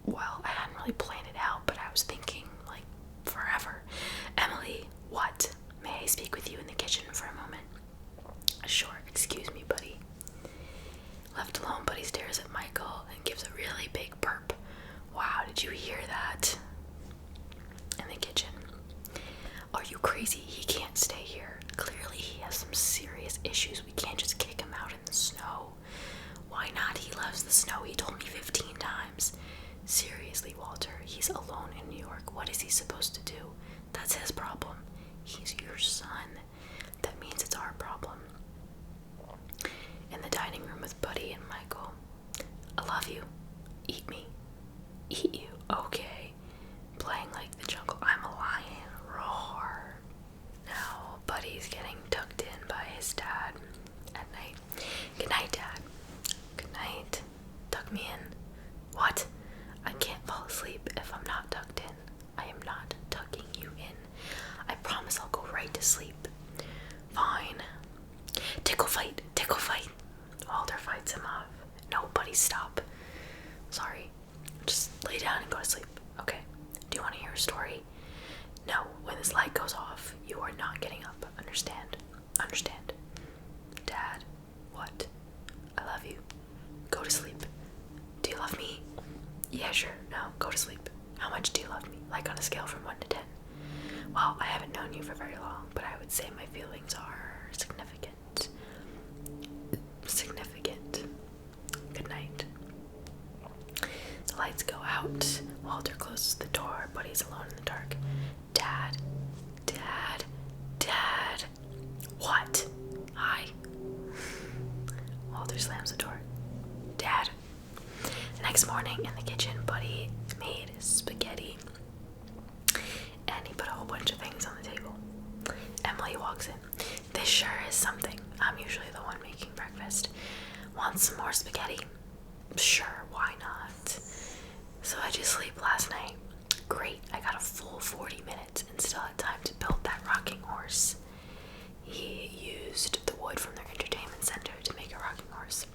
S1: Well, I hadn't really planned it out, but I was thinking, like, forever. Emily, what? May I speak with you in the kitchen for a moment? Sure, excuse me, buddy. Left alone, Buddy stares at Michael and gives a really big burp. Wow, did you hear that? In the kitchen. Are you crazy? He can't stay here. Clearly he has some serious issues. We can't just kick him out in the snow. Why not? He loves the snow. He told me 15 times. Seriously, Walter, he's alone in New York. What is he supposed to do? That's his problem. He's your son. That means it's our problem. In the dining room with Buddy and Michael. I love you. Eat me. Eat you. Okay. Playing like the jungle. I'm a lion. Roar. Now, Buddy's getting tucked in by his dad at night. Good night, Dad. Good night. Tuck me in. What? I can't fall asleep if I'm not tucked in. I am not tucking you in. I promise I'll go right to sleep. Fine. Tickle fight. Tickle fight. Walter fights him off. No, Buddy, stop. Sorry. Just lay down and go to sleep. Okay. Do you want to hear a story? No, when this light goes off, you are not getting up. Understand? Understand. Dad, what? I love you. Go to sleep. Do you love me? Yeah, sure. No, go to sleep. How much do you love me? Like on a scale from 1 to 10. Well, I haven't known you for very long, but I would say my feelings are significant. Significant. Good night. The lights go out. Walter closes the door. Buddy's alone in the dark. Dad. Dad. Dad. What? Hi. Walter slams the door. Dad. The next morning in the kitchen, Buddy made spaghetti. And he put a whole bunch of things on the table. Emily walks in. This sure is something. I'm usually the one making breakfast. Want some more spaghetti? Sure, why not? So I just sleep last night. Great, I got a full 40 minutes and still had time to build that rocking horse. He used the wood from their entertainment center to make a rocking horse.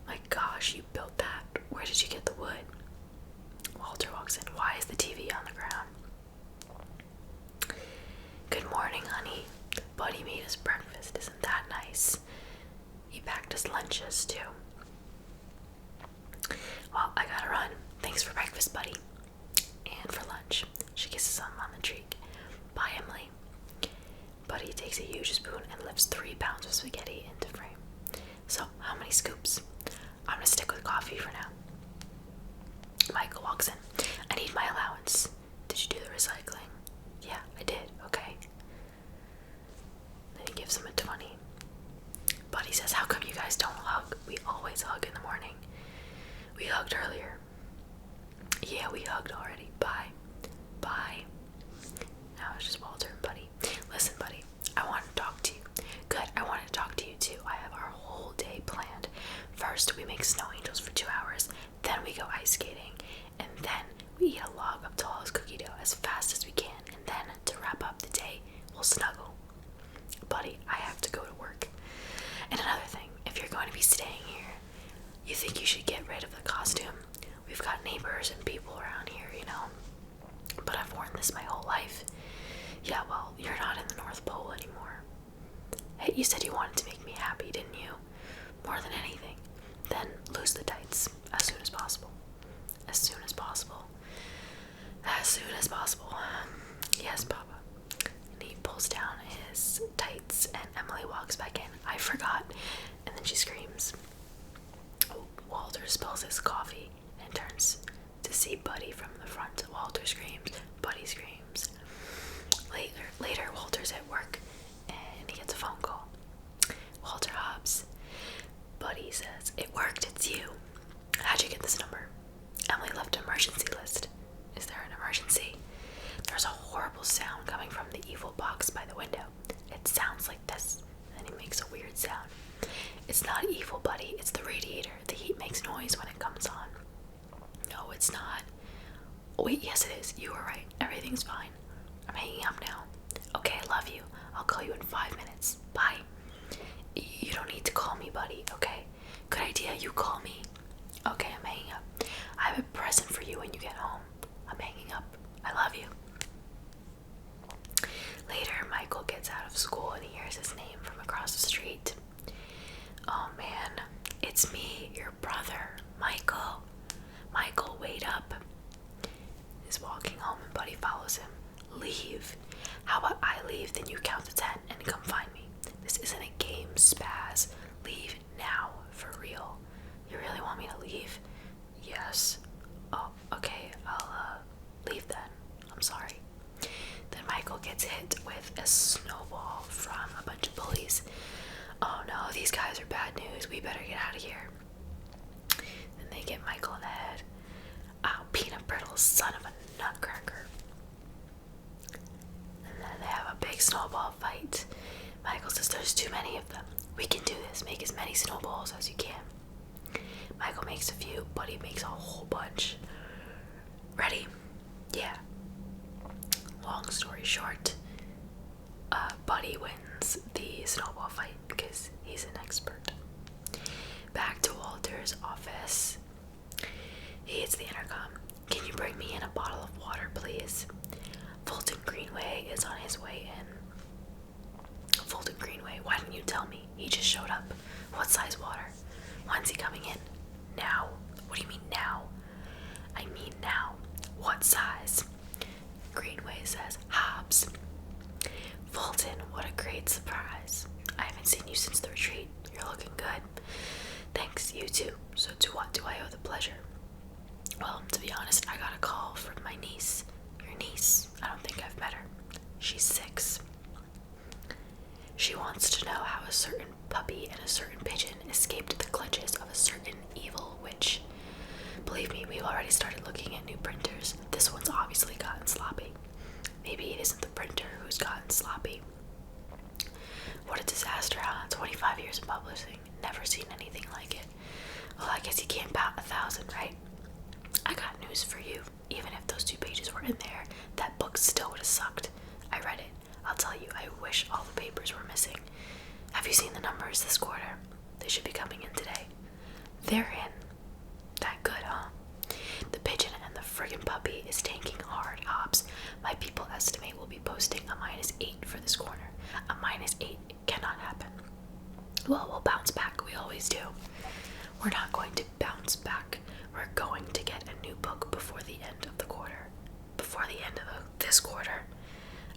S1: My gosh, you built that. Where did you get the wood? Walter walks in. Why is the TV on the ground? Good morning, honey. Buddy made us breakfast. Isn't that nice? He packed us lunches, too. Well, I gotta run. Thanks for breakfast, Buddy. And for lunch. She kisses him on the cheek. Bye, Emily. Buddy takes a huge spoon and lifts 3 pounds of spaghetti into frame. So, how many scoops? I'm gonna stick with coffee for now. Michael walks in. I need my allowance. Did you do the recycling? Yeah, I did. Okay. Then he gives him a 20. Buddy says, how come you guys don't hug? We always hug in the morning. We hugged earlier. Yeah, we hugged already. Bye. Bye. Now it's just Walter and Buddy. Listen, Buddy, I want to talk to you. Good, I want to talk to you too. I have our whole day planned. First, we make snow angels for 2 hours. Then we go ice skating. And then we eat a log of Tall's cookie dough as fast as we can. And then, to wrap up the day, we'll snuggle. Buddy, I have to go to work. And another thing, if you're going to be staying here, you think you should get rid of the costume? We've got neighbors and people around here, you know. But I've worn this my whole life. Yeah, well, you're not in the North Pole anymore. Hey, you said you wanted to make me happy, didn't you? More than anything. Then lose the tights as soon as possible. As soon as possible. As soon as possible. Yes, Papa. And he pulls down his tights and Emily walks back in. I forgot. And then she screams. Walter spills his coffee and turns to see Buddy from the front. Walter screams. Buddy screams. Later, Walter's at work and he gets a phone call. Walter Hobbs. Buddy says, it worked, it's you. How'd you get this number? Emily left an emergency list. Is there an emergency. There's a horrible sound coming from the evil box by the window. It sounds like this, and he makes a weird sound. It's not evil, buddy. It's the radiator. The heat makes noise when it comes on. No, it's not. Wait, yes it is. You were right. Everything's fine. I'm hanging up now. Okay, I love you. I'll call you in 5 minutes. Bye. You don't need to call me, buddy, okay? Good idea, you call me. Okay, I'm hanging up. I have a present for you when you get home. I'm hanging up. I love you. Later, Michael gets out of school and he hears his name from across the street. Oh man, it's me, your brother, Michael. Michael, wait up. He's walking home and Buddy follows him. Leave. How about I leave, then you count to 10 and come find me. This isn't a game, spaz. Leave now, for real. You really want me to leave? Yes. Oh, okay, I'll leave then. I'm sorry. Then Michael gets hit with a snowball from a bunch of bullies. Oh no, these guys are bad news. We better get out of here. Then they get Michael in the head. Oh, peanut brittle, son of a nutcracker. And then they have a big snowball fight. Michael says there's too many of them. We can do this. Make as many snowballs as you can. Michael makes a few, Buddy makes a whole bunch. Ready? Yeah. Long story short, Buddy wins the snowball fight because he's an expert. Back to Walter's office. He hits the intercom. Can you bring me in a bottle of water, please? Fulton Greenway is on his way in. Fulton Greenway, why didn't you tell me? He just showed up. What size water? When's he coming in? Now. What do you mean now? I mean now. What size? Greenway says, Hobbs. Fulton, what a great surprise. I haven't seen you since the retreat. You're looking good. Thanks, you too. So to what do I owe the pleasure? Well, to be honest, I got a call from my niece. Your niece? I don't think I've met her. She's 6. She wants to know how a certain puppy and a certain pigeon escaped the clutches of a certain evil witch. Believe me, we've already started looking at new printers. This one's obviously gotten sloppy. Maybe it isn't the printer who's gotten sloppy. What a disaster, huh? 25 years of publishing. Never seen anything like it. Well, I guess you can't bat 1,000, right? I got news for you. Even if those 2 pages were in there, that book still would have sucked. I read it. I'll tell you, I wish all the papers were missing. Have you seen the numbers this quarter? They should be coming in today. They're in. That good, huh? The pigeon and the friggin' puppy is tanking hard, Hobbs. My people estimate we'll be posting a -8 for this corner. A -8 cannot happen. Well, we'll bounce back. We always do. We're not going to bounce back. We're going to get a new book before the end of the quarter. Before the end of this quarter.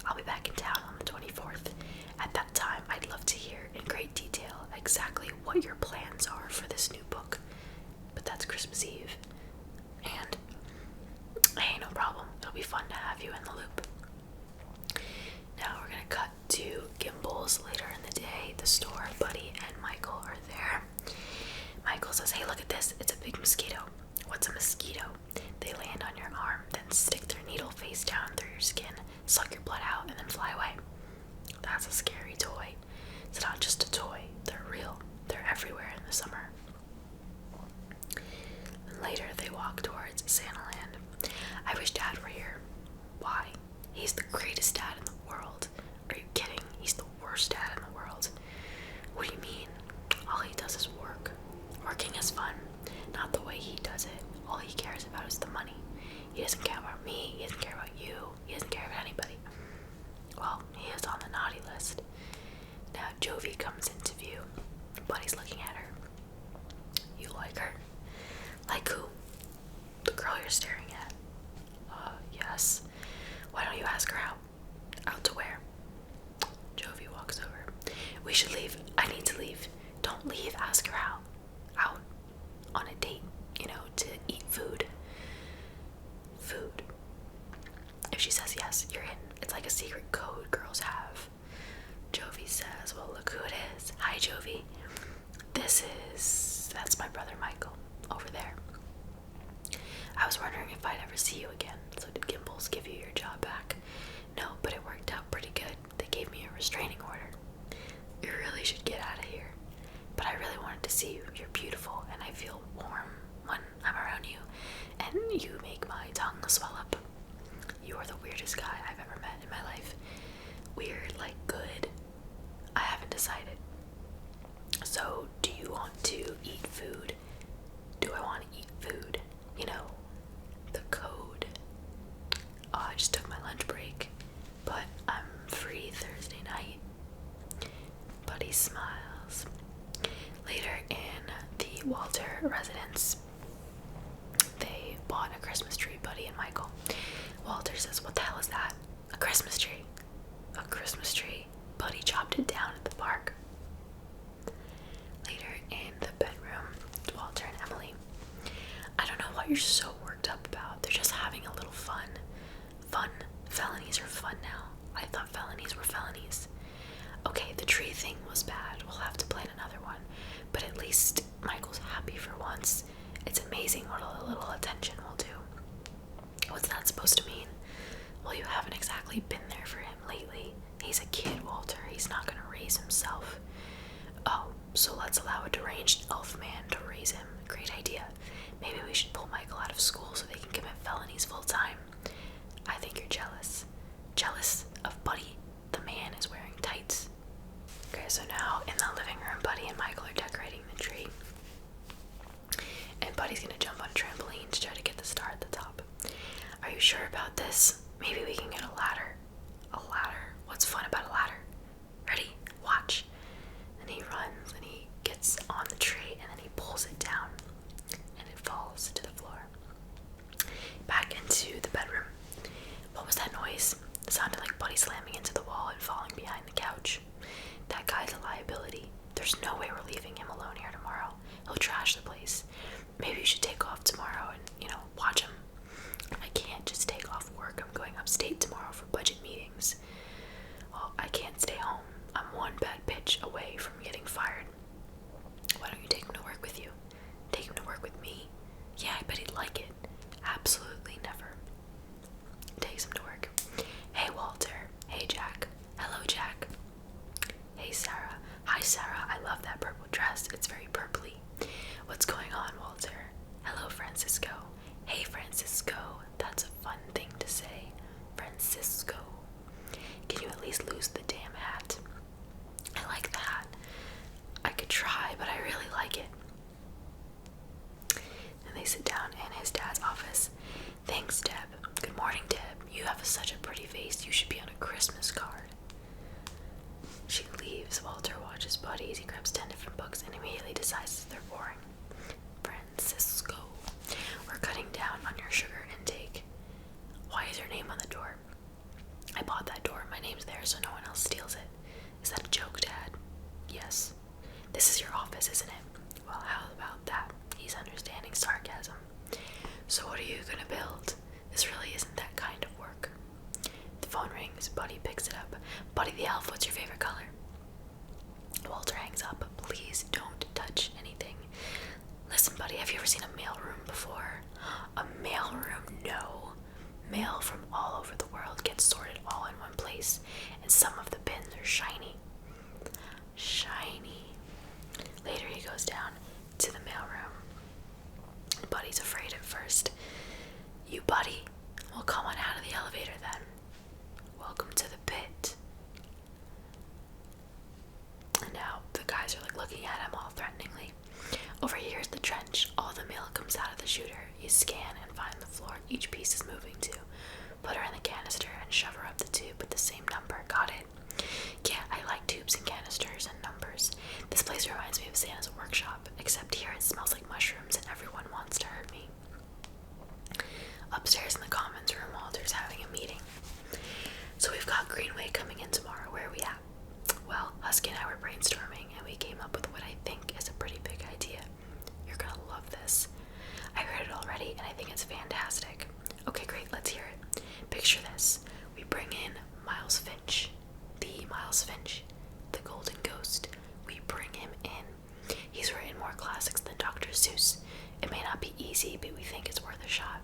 S1: I'll be back in town on the 24th. At that time, I'd love to hear in great detail exactly what your plans are for this new book. But that's Christmas Eve. And, hey, no problem. It'll be fun to have you in the loop. Now we're gonna cut to Gimbels later in the day. The store, Buddy and Michael are there. Michael says, hey, look at this. It's a big mosquito. What's a mosquito? They land on your arm, then stick their needle face down through your skin, suck your blood out, and then fly away. That's a scary toy. It's not just a toy. They're real. They're everywhere in the summer. And later, they walk towards Santaland. I wish Dad were here. Why? He's the greatest dad in the world. Are you kidding? He's the worst dad in the world. What do you mean? All he does is work. Working is fun. Not the way he does it. All he cares about is the money. He doesn't care about me. He doesn't care about you. He doesn't care about anybody. Well, he is on the naughty list. Now Jovi comes into view. Buddy's looking at her. You like her? Like who? The girl you're staring at. Yes. Why don't you ask her out? Out to where? Jovi walks over. We should leave. I need to leave. Don't leave. Ask her out. Out. On a date. To eat food. Food. If she says yes, you're in. It's like a secret code girls have. Jovi says, well, look who it is. Hi, Jovi. That's my brother Michael, over there. I was wondering if I'd ever see you again. So did Gimbels give you your job back? No, but it worked out pretty good. They gave me a restraining order. You really should get out of here. But I really wanted to see you. You're beautiful, and I feel warm when I'm around you, and you make my tongue swell up. You are the weirdest guy I've ever met in my life. Weird, like good. I haven't decided. So, do you want to eat food? Do I want to eat food? You know, the code. Oh, I just took my lunch break, but I'm free Thursday night. Buddy smiles. Later in the Walter residence, they bought a Christmas tree, Buddy and Michael. Walter says, "What the hell is that?" "A Christmas tree." "A Christmas tree?" Buddy chopped it down at the park. Later in the bedroom, Walter and Emily. "I don't know what you're so worked up about. They're just having a little fun." "Fun? Felonies are fun now. I thought felonies were felonies." "Okay, the tree thing was bad. We'll have to plan another one. But at least Michael's happy for once. It's amazing what a little attention will do." "What's that supposed to mean?" "Well, you haven't exactly been there for him lately. He's a kid, Walter. He's not going to raise himself." "Oh, so let's allow a deranged elf man to raise him. Great idea. Maybe we should pull Michael out of school so they can commit felonies full time." "I think you're jealous." "Jealous of Buddy? The man is wearing tights." Okay, so now in the living room, Buddy and Michael are decorating the tree. And Buddy's gonna jump on a trampoline to try to get the star at the top. "Are you sure about this? Maybe we can get a ladder." "A ladder? What's fun about a ladder?" "Ready? Watch." And he runs and he gets on the tree and then he pulls it down and it falls to the floor. Back into the bedroom. What was that noise? It sounded like Buddy slamming into the wall and falling behind the couch. That guy's a liability. There's no way we're leaving him alone here tomorrow. He'll trash the place. Maybe you should take off tomorrow and, watch him. "I can't just take off work. I'm going upstate tomorrow for budget meetings." "Well, I can't stay home. I'm one bad pitch away from getting fired." "Why don't you take him to work with you?" "Take him to work with me?" "Yeah, I bet he'd like it." "Absolutely never." Takes him to work. "Hey, Walter." "Hey, Jack." "Hello, Jack." "Hey, Sarah." "Hi, Sarah. I love that purple dress. It's very purpley." "What's going on, Walter?" "Hello, Francisco." "Hey, Francisco. That's a fun thing to say. Francisco. Can you at least lose the damn hat?" "I like the hat." "I could try, but I really like it." And they sit down in his dad's office. "Thanks, Deb." "Good morning, Deb. You have such a pretty face. You should be on a Christmas card." She leaves. Walter watches Buddy as he grabs 10 different books and immediately decides they're boring. Francisco. "We're cutting down on your sugar intake." "Why is your name on the door?" "I bought that door. My name's there so no one else steals it." "Is that a joke, Dad?" "Yes." "This is your office, isn't it?" "Well, how about that?" He's understanding sarcasm. "So what are you gonna build? This really isn't that kind of work." The phone rings. Buddy picks it up. "Buddy the elf, what's your favorite color?" Walter hangs up. "Please don't touch anything." "Listen, Buddy, have you ever seen a mailroom before?" "A mailroom? No. Mail from all over the world gets sorted all in one place, and some of the bins are shiny." Shiny. Later he goes down to the mailroom. Buddy's afraid at first. "You, Buddy? Well, come on out of the elevator then." "Welcome to the pit." And now the guys are looking at him all threateningly. Over here is the trench. All the mail comes out of the shooter. You scan and find the floor each piece is moving to. Put her in the canister and shove her up the tube with the same number. Got it? Yeah, I like tubes and canisters and numbers. This place reminds me of Santa's workshop, except here it smells like mushrooms and everyone wants to hurt me. Upstairs in the commons room, Walter's having a meeting. "So we've got Greenway coming in tomorrow. Where are we at?" "Well, Husky and I were brainstorming and we came up with what I think is a pretty big idea. You're gonna love this. I heard it already and I think it's fantastic." "Okay, great, let's hear it." "Picture this. We bring in Miles Finch. The Miles Finch. The Golden Ghost. We bring him in. He's written more classics than Dr. Seuss. It may not be easy, but we think it's worth a shot.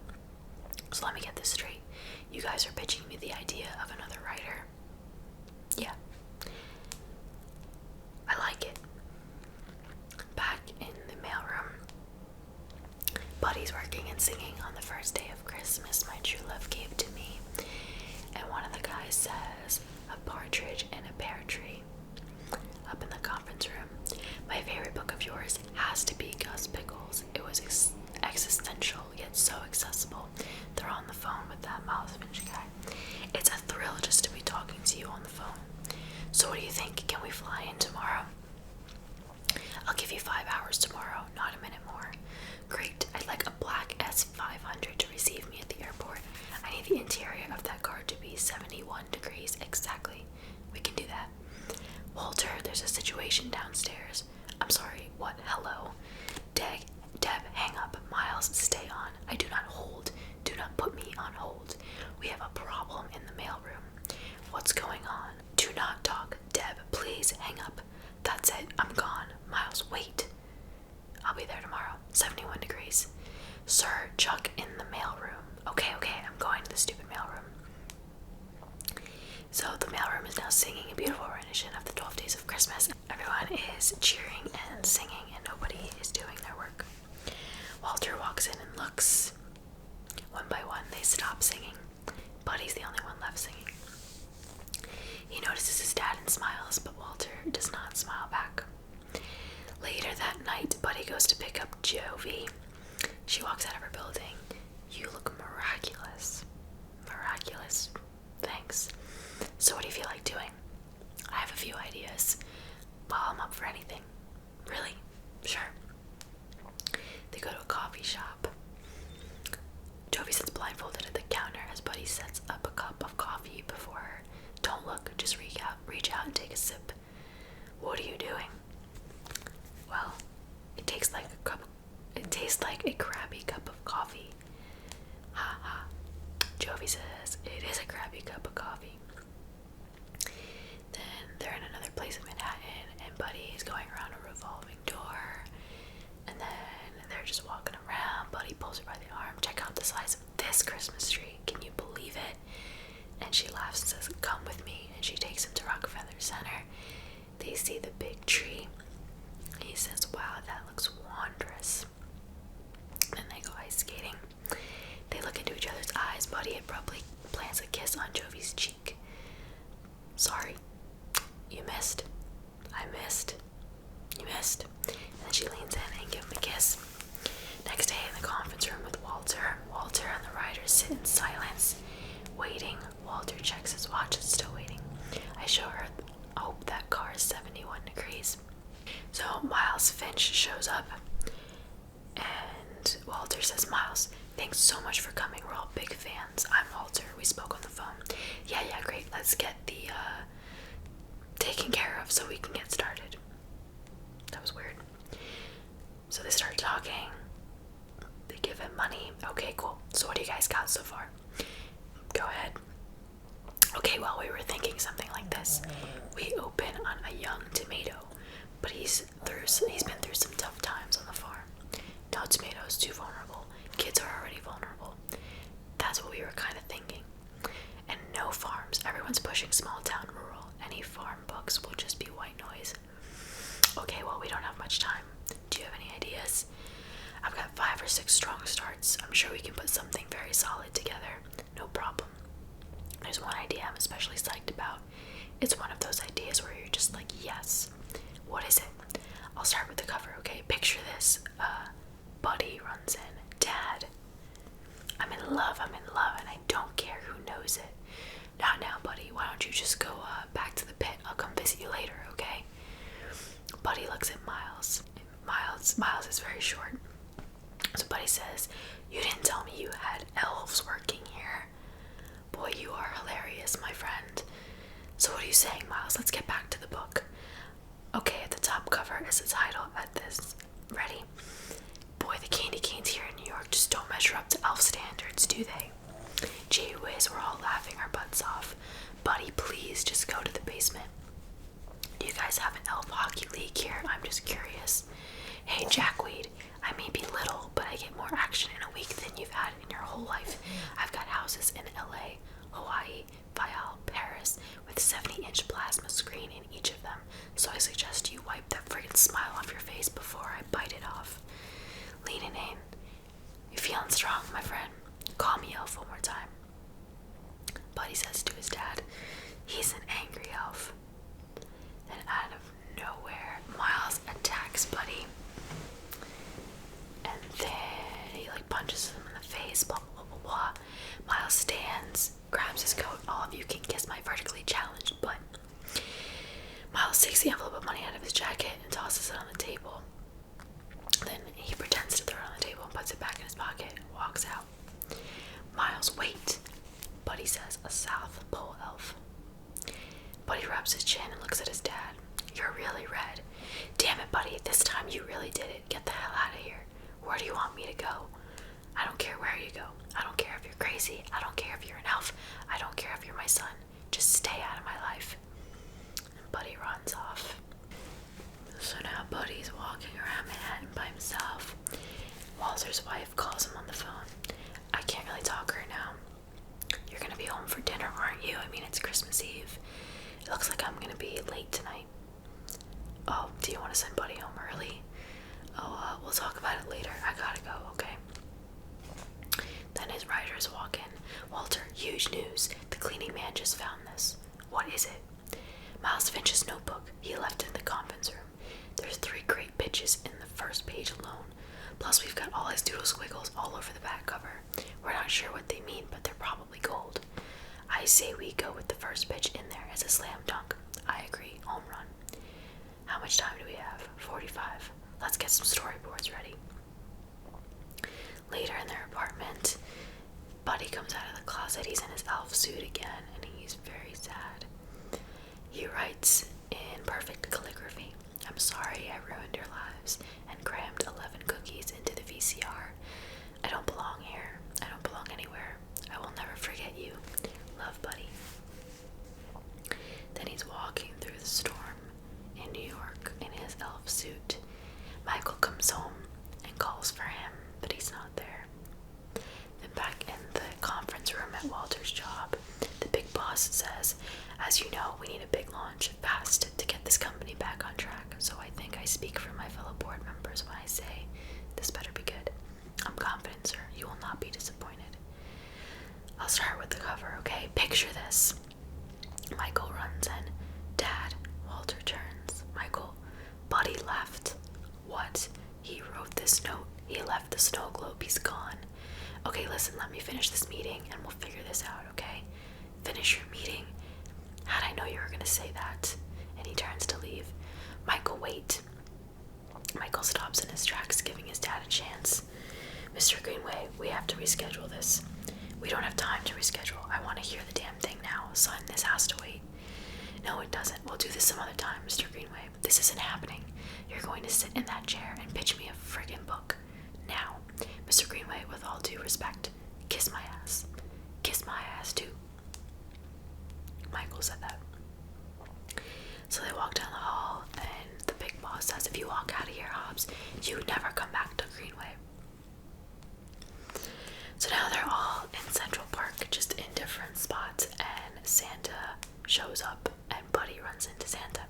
S1: You guys are pitching me the idea of another writer. Yeah. I like it. Back in the mailroom, Buddy's working and singing on the first day of Christmas my true love gave to me. And one of the guys says, a partridge in a pear tree. Up in the conference room, my favorite book of yours has to be Gus Pickles. It was existential, yet so accessible. They're on the phone with that Finch guy. It's a thrill just to be talking to you on the phone. So what do you think? Can we fly in tomorrow? I'll give you 5 hours tomorrow, not a minute more. Great. I'd like a black S500 to receive me at the airport. I need the interior of that car to be 71 degrees exactly. We can do that. Walter, there's a situation downstairs. I'm sorry, what? Hello? Deb, hang up. Miles, stay on. I do not hold. Do not put me on hold. We have a problem in the mailroom. What's going on? Do not talk. Deb, please hang up. That's it. I'm gone. Miles, wait. I'll be there tomorrow. 71 degrees. Sir, Chuck in the mailroom. Okay, I'm going to the stupid mailroom. So the mailroom is now singing a beautiful rendition of the 12 Days of Christmas. Everyone is cheering and singing and nobody is doing their work. Walter walks in and looks. One by one, they stop singing. Buddy's the only one left singing. He notices his dad and smiles, but Walter does not smile back. Later that night, Buddy goes to pick up Jovi. She walks out of her building. You look miraculous. Miraculous. Thanks. So what do you feel like doing? I have a few ideas. Well, I'm up for anything. Really? Sure. They go to a coffee shop. Jovi sits blindfolded at the counter as Buddy sets up a cup of coffee before her. Don't look, just reach out and take a sip. What are you doing? Well, it tastes like a crappy cup of coffee. Ha ha. Jovi says it is a crappy cup of coffee. Then they're in another place in Manhattan and Buddy is going around a revolving door. And then they're just walking around. Buddy pulls her by the arm. Check out the size of this Christmas tree. Can you believe it? And she laughs and says, come with me. And she takes him to Rockefeller Center. They see the big tree. He says, wow, that looks wondrous. Then they go ice skating. They look into each other's eyes. Buddy abruptly plants a kiss on Jovi's cheek. Sorry. You missed. I missed. You missed. And then she leans in and gives him a kiss. Next day in the conference room with Walter and the writers sit in silence, waiting. Walter checks his watch. It's still waiting. I show her, hope that car is 71 degrees. So Miles Finch shows up and Walter says, Miles, thanks so much for coming. We're all big fans. I'm Walter. We spoke on the phone. Yeah, great. Let's get the taken care of so we can get started. That was weird. So they start talking. They give him money. Okay, cool. So what do you guys got so far? Go ahead. Okay, well, we were thinking something like this. We open on a young tomato, but he's been through some tough times on the farm. No tomatoes, too vulnerable. Kids are already vulnerable. That's what we were kind of thinking. And no farms. Everyone's pushing small town rural. Any farm books will just be white noise. Okay, well, we don't have much time. Do you have any ideas? I've got 5 or 6 strong starts. I'm sure we can put something very solid together. No problem. There's one idea I'm especially psyched about. It's one of those ideas where you're just like, yes. What is it? I'll start with the cover, okay? Picture this. Buddy runs in. Dad. I'm in love, and I don't care who knows it. Not now, Buddy. Why don't you just go back to the pit? I'll come visit you later, okay? Buddy looks at Miles. Miles is very short. So Buddy says, you didn't tell me you had elves working here. Boy, you are hilarious, my friend. So what are you saying, Miles? Let's get back to the book. Okay, at the top cover is the title at this. Ready? Boy, the candy canes here in New York just don't measure up to elf standards, do they? Gee whiz, we're all laughing our butts off. Buddy, please, just go to the basement. Do you guys have an elf hockey league here? I'm just curious. Hey, Jackweed, I may be little, but I get more action in a week than you've had in your whole life. I've got houses in LA, Hawaii, Fayal, Paris, with 70-inch plasma screen in each of them, so I suggest you wipe that friggin' smile off your face before I bite it off. Leaning in. You feeling strong, my friend? Call me elf one more time. Buddy says to his dad, he's an angry elf. Then out of nowhere, Miles attacks Buddy. And then he punches him in the face, blah blah blah blah blah. Miles stands, grabs his coat. All of you can kiss my vertically challenged butt. Miles takes the envelope of money out of his jacket and tosses it on the table. Then he pretends to throw it on the table and puts it back in his pocket and walks out. Miles, wait, Buddy says, a South Pole elf. Buddy rubs his chin and looks at his dad. You're really red. Damn it, Buddy, this time you really did it. Get the hell out of here. Where do you want me to go? I don't care where you go. I don't care if you're crazy. I don't care if you're an elf. I don't care if you're my son. Just stay out of my life. And Buddy runs off. So now Buddy's walking around Manhattan by himself. Walter's wife calls him on the phone. I can't really talk right now. You're gonna be home for dinner, aren't you? I mean, it's Christmas Eve. It looks like I'm gonna be late tonight. Oh, do you want to send Buddy home early? Oh, we'll talk about it later. I gotta go, okay? Then his writers walk in. Walter, huge news. The cleaning man just found this. What is it? Miles Finch's notebook. He left it in the conference room. There's 3 great pitches in the first page alone. Plus, we've got all his doodle squiggles all over the back cover. We're not sure what they mean, but they're probably gold. I say we go with the first pitch in there as a slam dunk. I agree. Home run. How much time do we have? 45. Let's get some storyboards ready. Later in their apartment, Buddy comes out of the closet. He's in his elf suit again, and he's very sad. He writes in perfect calligraphy, I'm sorry I ruined your lives and crammed 11 cookies into the VCR. I don't belong here. I don't belong anywhere. I will never forget you. Love, Buddy. Then he's walking through the storm in New York in his elf suit. Michael comes home and calls for him, but he's not there. Then back in the conference room at Walter's job, the big boss says, as you know, we need a big launch fast to get this company back on track, so I think I speak for my fellow board members when I say this better be good. I'm confident, sir, you will not be disappointed. I'll start with the cover, okay? Picture this. Michael runs in. Dad, Walter turns. Michael, Buddy left. What? He wrote this note. He left the snow globe. He's gone. Okay, listen, let me finish this meeting and we'll figure this out, okay? Finish your meeting? How'd I know you were gonna say that? And he turns to leave. Michael, wait. Michael stops in his tracks, giving his dad a chance. Mr. Greenway, we have to reschedule this. We don't have time to reschedule. I want to hear the damn thing now. Son, this has to wait. No, it doesn't. We'll do this some other time, Mr. Greenway. This isn't happening. You're going to sit in that chair and pitch me a friggin' book. Now, Mr. Greenway, with all due respect, kiss my ass. Kiss my ass, too. Michael said that. So they walk down the hall, and the big boss says, if you walk out of here, Hobbs, you never come back to Greenway. So now they're all in Central Park, just in different spots, and Santa shows up, and Buddy runs into Santa.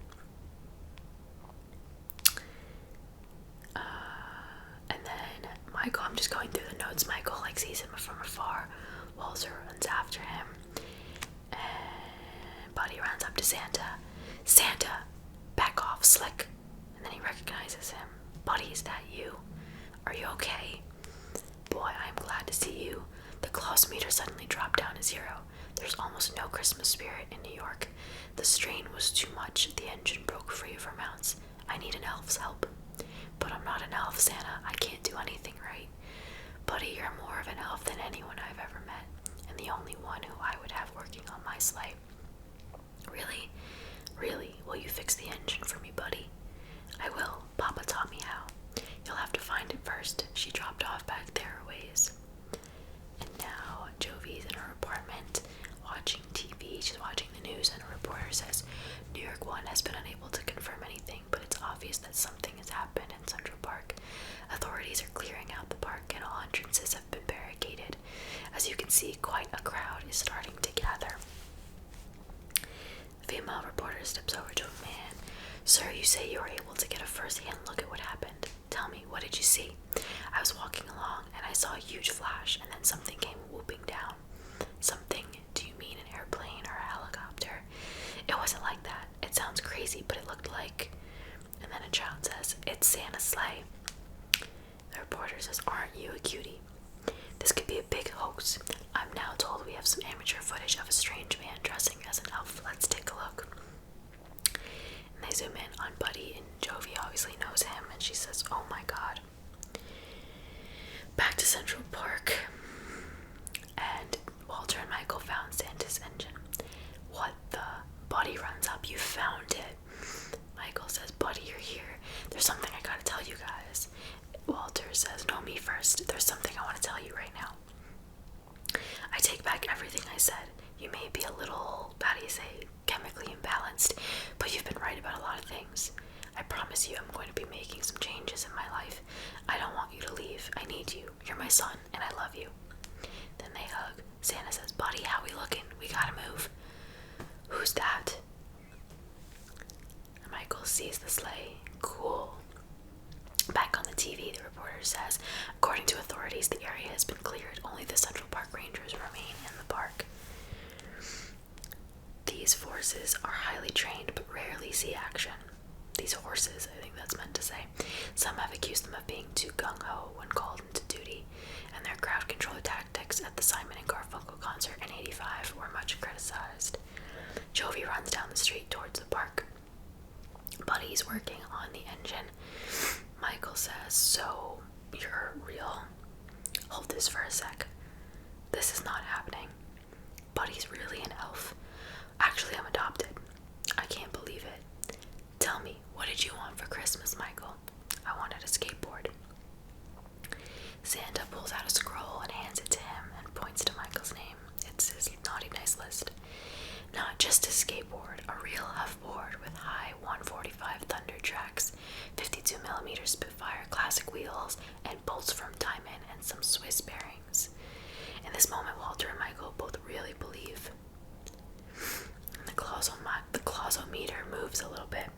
S1: And then Michael, I'm just going through the notes, Michael sees him from afar. Walter runs after him, and Buddy runs up to Santa. Santa, back off, slick. And then he recognizes him. Buddy, is that you? Are you okay? Boy, I am glad to see you. The Claus meter suddenly dropped down to 0. There's almost no Christmas spirit in New York. The strain was too much. The engine broke free of her mounts. I need an elf's help. But I'm not an elf, Santa. I can't do anything right. Buddy, you're more of an elf than anyone I've ever met, and the only one who I would have working on my sleigh. Really? Really? Will you fix the engine for me, Buddy? I will. Papa taught me how. You'll have to find it first. She dropped off back there a ways. And now Jovi's in her apartment watching TV. She's watching the news, and a reporter says, New York 1 has been unable to confirm anything, but it's obvious that something has happened in Central Park. Authorities are clearing out the park, and all entrances have been barricaded. As you can see quite a crowd is starting to gather. The female reporter steps over to a man. Sir, you say you were able to get a first-hand look at what happened. Tell me, what did you see? I was walking along and I saw a huge flash and then something came whooping down. Something? Do you mean an airplane or a helicopter? It wasn't like that. It sounds crazy, but it looked like... And then a child says, it's Santa's sleigh. The reporter says, aren't you a cutie? This could be a big hoax. I'm now told we have some amateur footage of a strange man dressing as an elf. Let's take a look. And they zoom in on Buddy, and Jovi obviously knows him, and she says, oh my god. Back to Central Park. And Walter and Michael found Santa's engine. What the? Buddy runs up. You found it. Michael says, Buddy, you're here. There's something I gotta tell you guys. Walter says, no, me first. There's something I want to tell you right now. I take back everything I said. You may be a little, how do you say, chemically imbalanced, but you've been right about a lot of things. I promise you I'm going to be making some changes in my life. I don't want you to leave. I need you. You're my son, and I love you. Then they hug. Santa says, Buddy, how we looking? We gotta move. Who's that? And Michael sees the sleigh. Cool. Back on the TV, the reporter says, according to authorities, the area has been cleared. Only the Central Park Rangers remain in the park. These forces are highly trained but rarely see action. These horses, I think that's meant to say. Some have accused them of being too gung-ho when called into duty, and their crowd control tactics at the Simon and Garfunkel concert in '85 were much criticized. Jovi runs down the street towards the park. Buddy's working on the engine. Michael says, so, you're real? Hold this for a sec. This is not happening. Buddy's really an elf. Actually, I'm adopted. I can't believe it. Tell me, what did you want for Christmas, Michael? I wanted a skateboard. Santa pulls out a scroll and hands it to him and points to Michael's name. It's his naughty nice list. Not just a skateboard, a real hoverboard with high 145 Thunder tracks, 52mm Spitfire classic wheels, and bolts from Diamond and some Swiss bearings. In this moment, Walter and Michael both really believe. And the clausometer moves a little bit.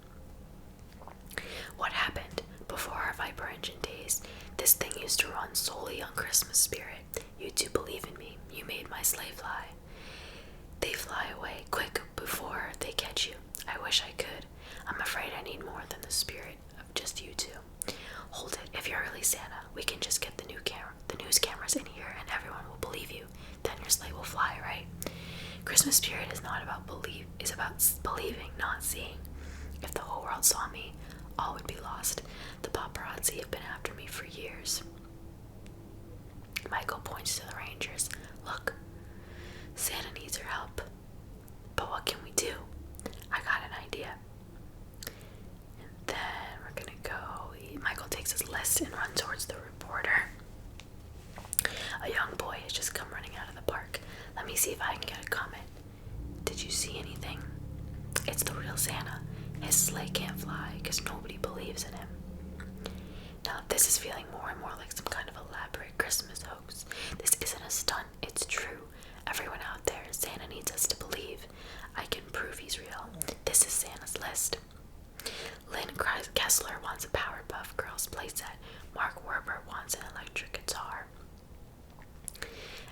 S1: What happened? Before our Viper engine days, this thing used to run solely on Christmas spirit. You two believe in me. You made my sleigh fly. They fly away quick before they catch you. I wish I could. I'm afraid I need more than the spirit of just you two. Hold it. If you're really Santa, we can just get the news cameras in here and everyone will believe you. Then your sleigh will fly, right? Christmas spirit is not about is about believing, not seeing. If the whole world saw me, all would be lost. The paparazzi have been after me for years. Michael points to the Rangers. Look, Santa needs our help. But what can we do? I got an idea. And then we're gonna go. Michael takes his list and runs towards the reporter. A young boy has just come running out of the park. Let me see if I can get a comment. Did you see anything? It's the real Santa. His sleigh can't fly because nobody believes in him. Now this is feeling more and more like some kind of elaborate Christmas hoax. This isn't a stunt, it's true. Everyone out there, Santa needs us to believe. I can prove he's real. This is Santa's list. Lynn Kessler wants a Powerpuff Girls playset. Mark Werber wants an electric guitar.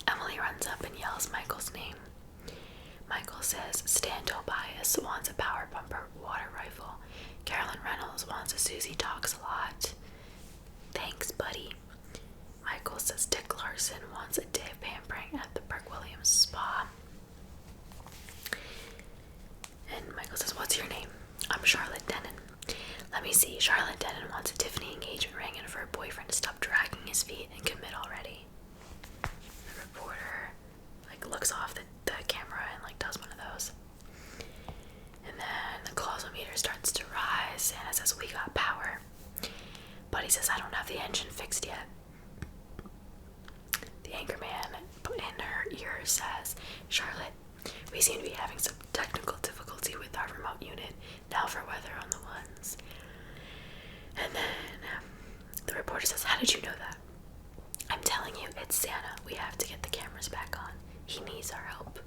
S1: Emily runs up and yells Michael's name. Michael says Stan Tobias wants a Power Pumper water rifle. Carolyn Reynolds wants a Susie Talks a Lot. Thanks, buddy. Michael says Dick Larson wants a day of pampering at the Burke Williams spa. And Michael says, what's your name? I'm Charlotte Denon. Let me see. Charlotte Denon wants a Tiffany engagement ring and for her boyfriend to stop dragging his feet and commit already. The reporter looks off the camera and does one of those. And then the clausometer starts to rise. Santa says, we got power. Buddy says, I don't have the engine fixed yet. The anchorman in her ear says, Charlotte, we seem to be having some technical difficulty with our remote unit. Now for weather on the ones. And then the reporter says, how did you know that? I'm telling you, it's Santa. We have to get the cameras back on. He needs our help.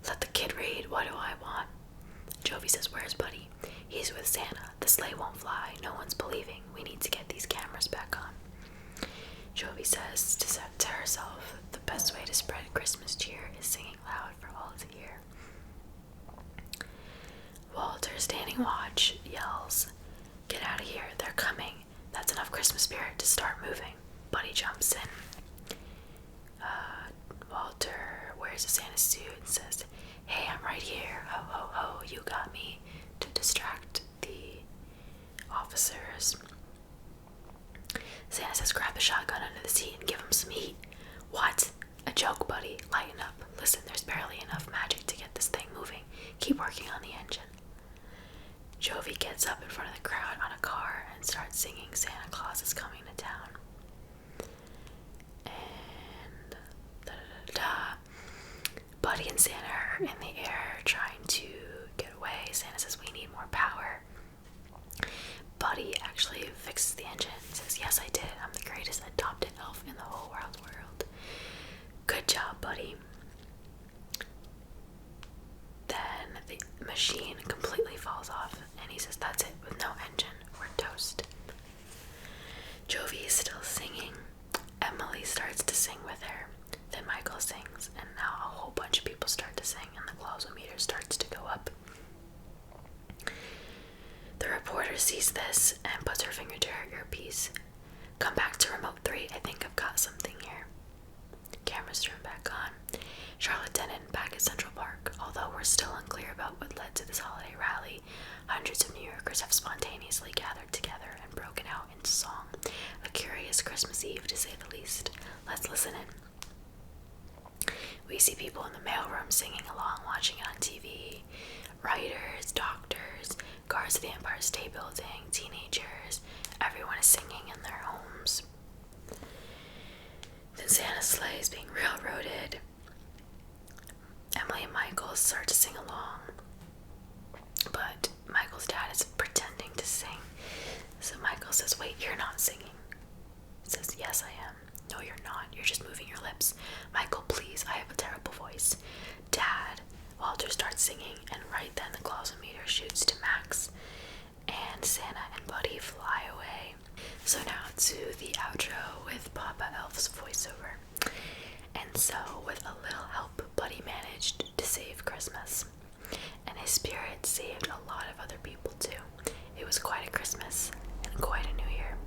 S1: Let the kid read. What do I want? Jovi says, where's Buddy? He's with Santa. The sleigh won't fly. No one's believing. We need to get these cameras back on. Jovi says to herself, the best way to spread Christmas cheer is singing loud for all to hear. Walter, standing watch, yells, get out of here. They're coming. That's enough Christmas spirit to start moving. Buddy jumps in. Walter wears a Santa suit and says, hey, I'm right here. Ho, ho, ho, you got me, to distract the officers. Santa says, grab the shotgun under the seat and give him some heat. What? A joke, Buddy. Lighten up. Listen, there's barely enough magic to get this thing moving. Keep working on the engine. Jovi gets up in front of the crowd on a car and starts singing Santa Claus is Coming to Town. And Buddy and Santa are in the air trying to get away. Santa says, we need more power. Buddy actually fixes the engine. He says, yes, I did. I'm the greatest adopted elf in the whole world. Good job, Buddy. Then the machine completely falls off, and he says, that's it. With no engine, we're toast. Jovi is still singing. Emily starts to sing with her. Then Michael sings, and now a whole bunch of people start to sing, and the 𝓢𝓸𝓬𝓲𝓪 starts to go up. The reporter sees this and puts her finger to her earpiece. Come back to remote 3. I think I've got something here. Cameras turn back on. 𝓢𝓸𝓬𝓲𝓪 back at Central Park. Although we're still unclear about what led to this holiday rally, hundreds of New Yorkers have spontaneously gathered together and broken out into song. A curious Christmas Eve, to say the least. Let's listen in. We see people in the mailroom singing along, watching it on TV. Writers, doctors, guards of the Empire State Building, teenagers. Everyone is singing in their homes. Then Santa's sleigh is being railroaded. Emily and Michael start to sing along, but Michael's dad is pretending to sing. So Michael says, wait, you're not singing. He says, yes, I am. No, you're not. You're just moving your lips. Michael, please, I have a terrible voice. Dad. Walter starts singing, and right then the 𝓢𝓸𝓬𝓲𝓪 shoots to max, and Santa and Buddy fly away. So now to the outro with Papa Elf's voiceover. And so, with a little help, Buddy managed to save Christmas. And his spirit saved a lot of other people too. It was quite a Christmas and quite a New Year.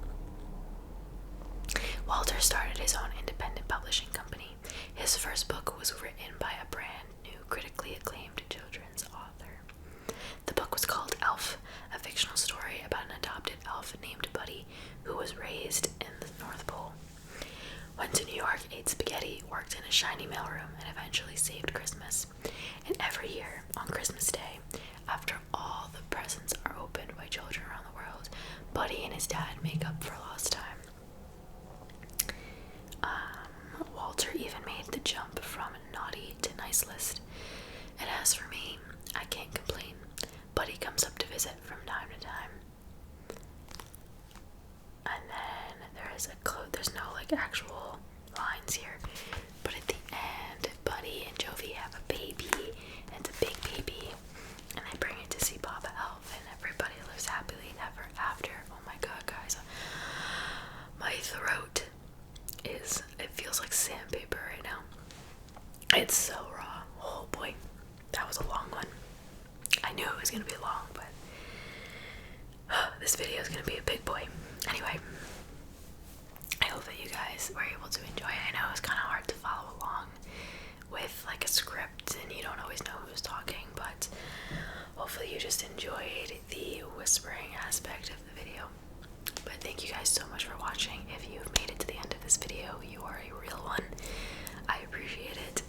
S1: Walter started his own independent publishing company. His first book was written by a brand new, critically acclaimed children's author. The book was called Elf, a fictional story about an adopted elf named Buddy who was raised in the North Pole. Went to New York, ate spaghetti, worked in a shiny mailroom, and eventually saved Christmas. And every year, on Christmas Day, after all the presents are opened by children around the world, Buddy and his dad make up for lost time. Walter even made the jump from naughty to nice list. And as for me, I can't complain. Buddy comes up to visit from time to time. And then there's no actual lines here, but at the end, Buddy and Jovi have a baby, and it's a big baby, and they bring it to see Papa Elf, and everybody lives happily ever after. Oh my god, guys, my throat it feels like sandpaper right now. It's so raw. Oh boy, that was a long one. I knew it was gonna be long, but this video is gonna be a big boy. Anyway, I hope that you guys were able to enjoy it. I know it's kind of hard to follow along with a script and you don't always know who's talking, but hopefully you just enjoyed the whispering aspect of the video. But thank you guys so much for watching. If you've made it to the end of this video, you are a real one. I appreciate it.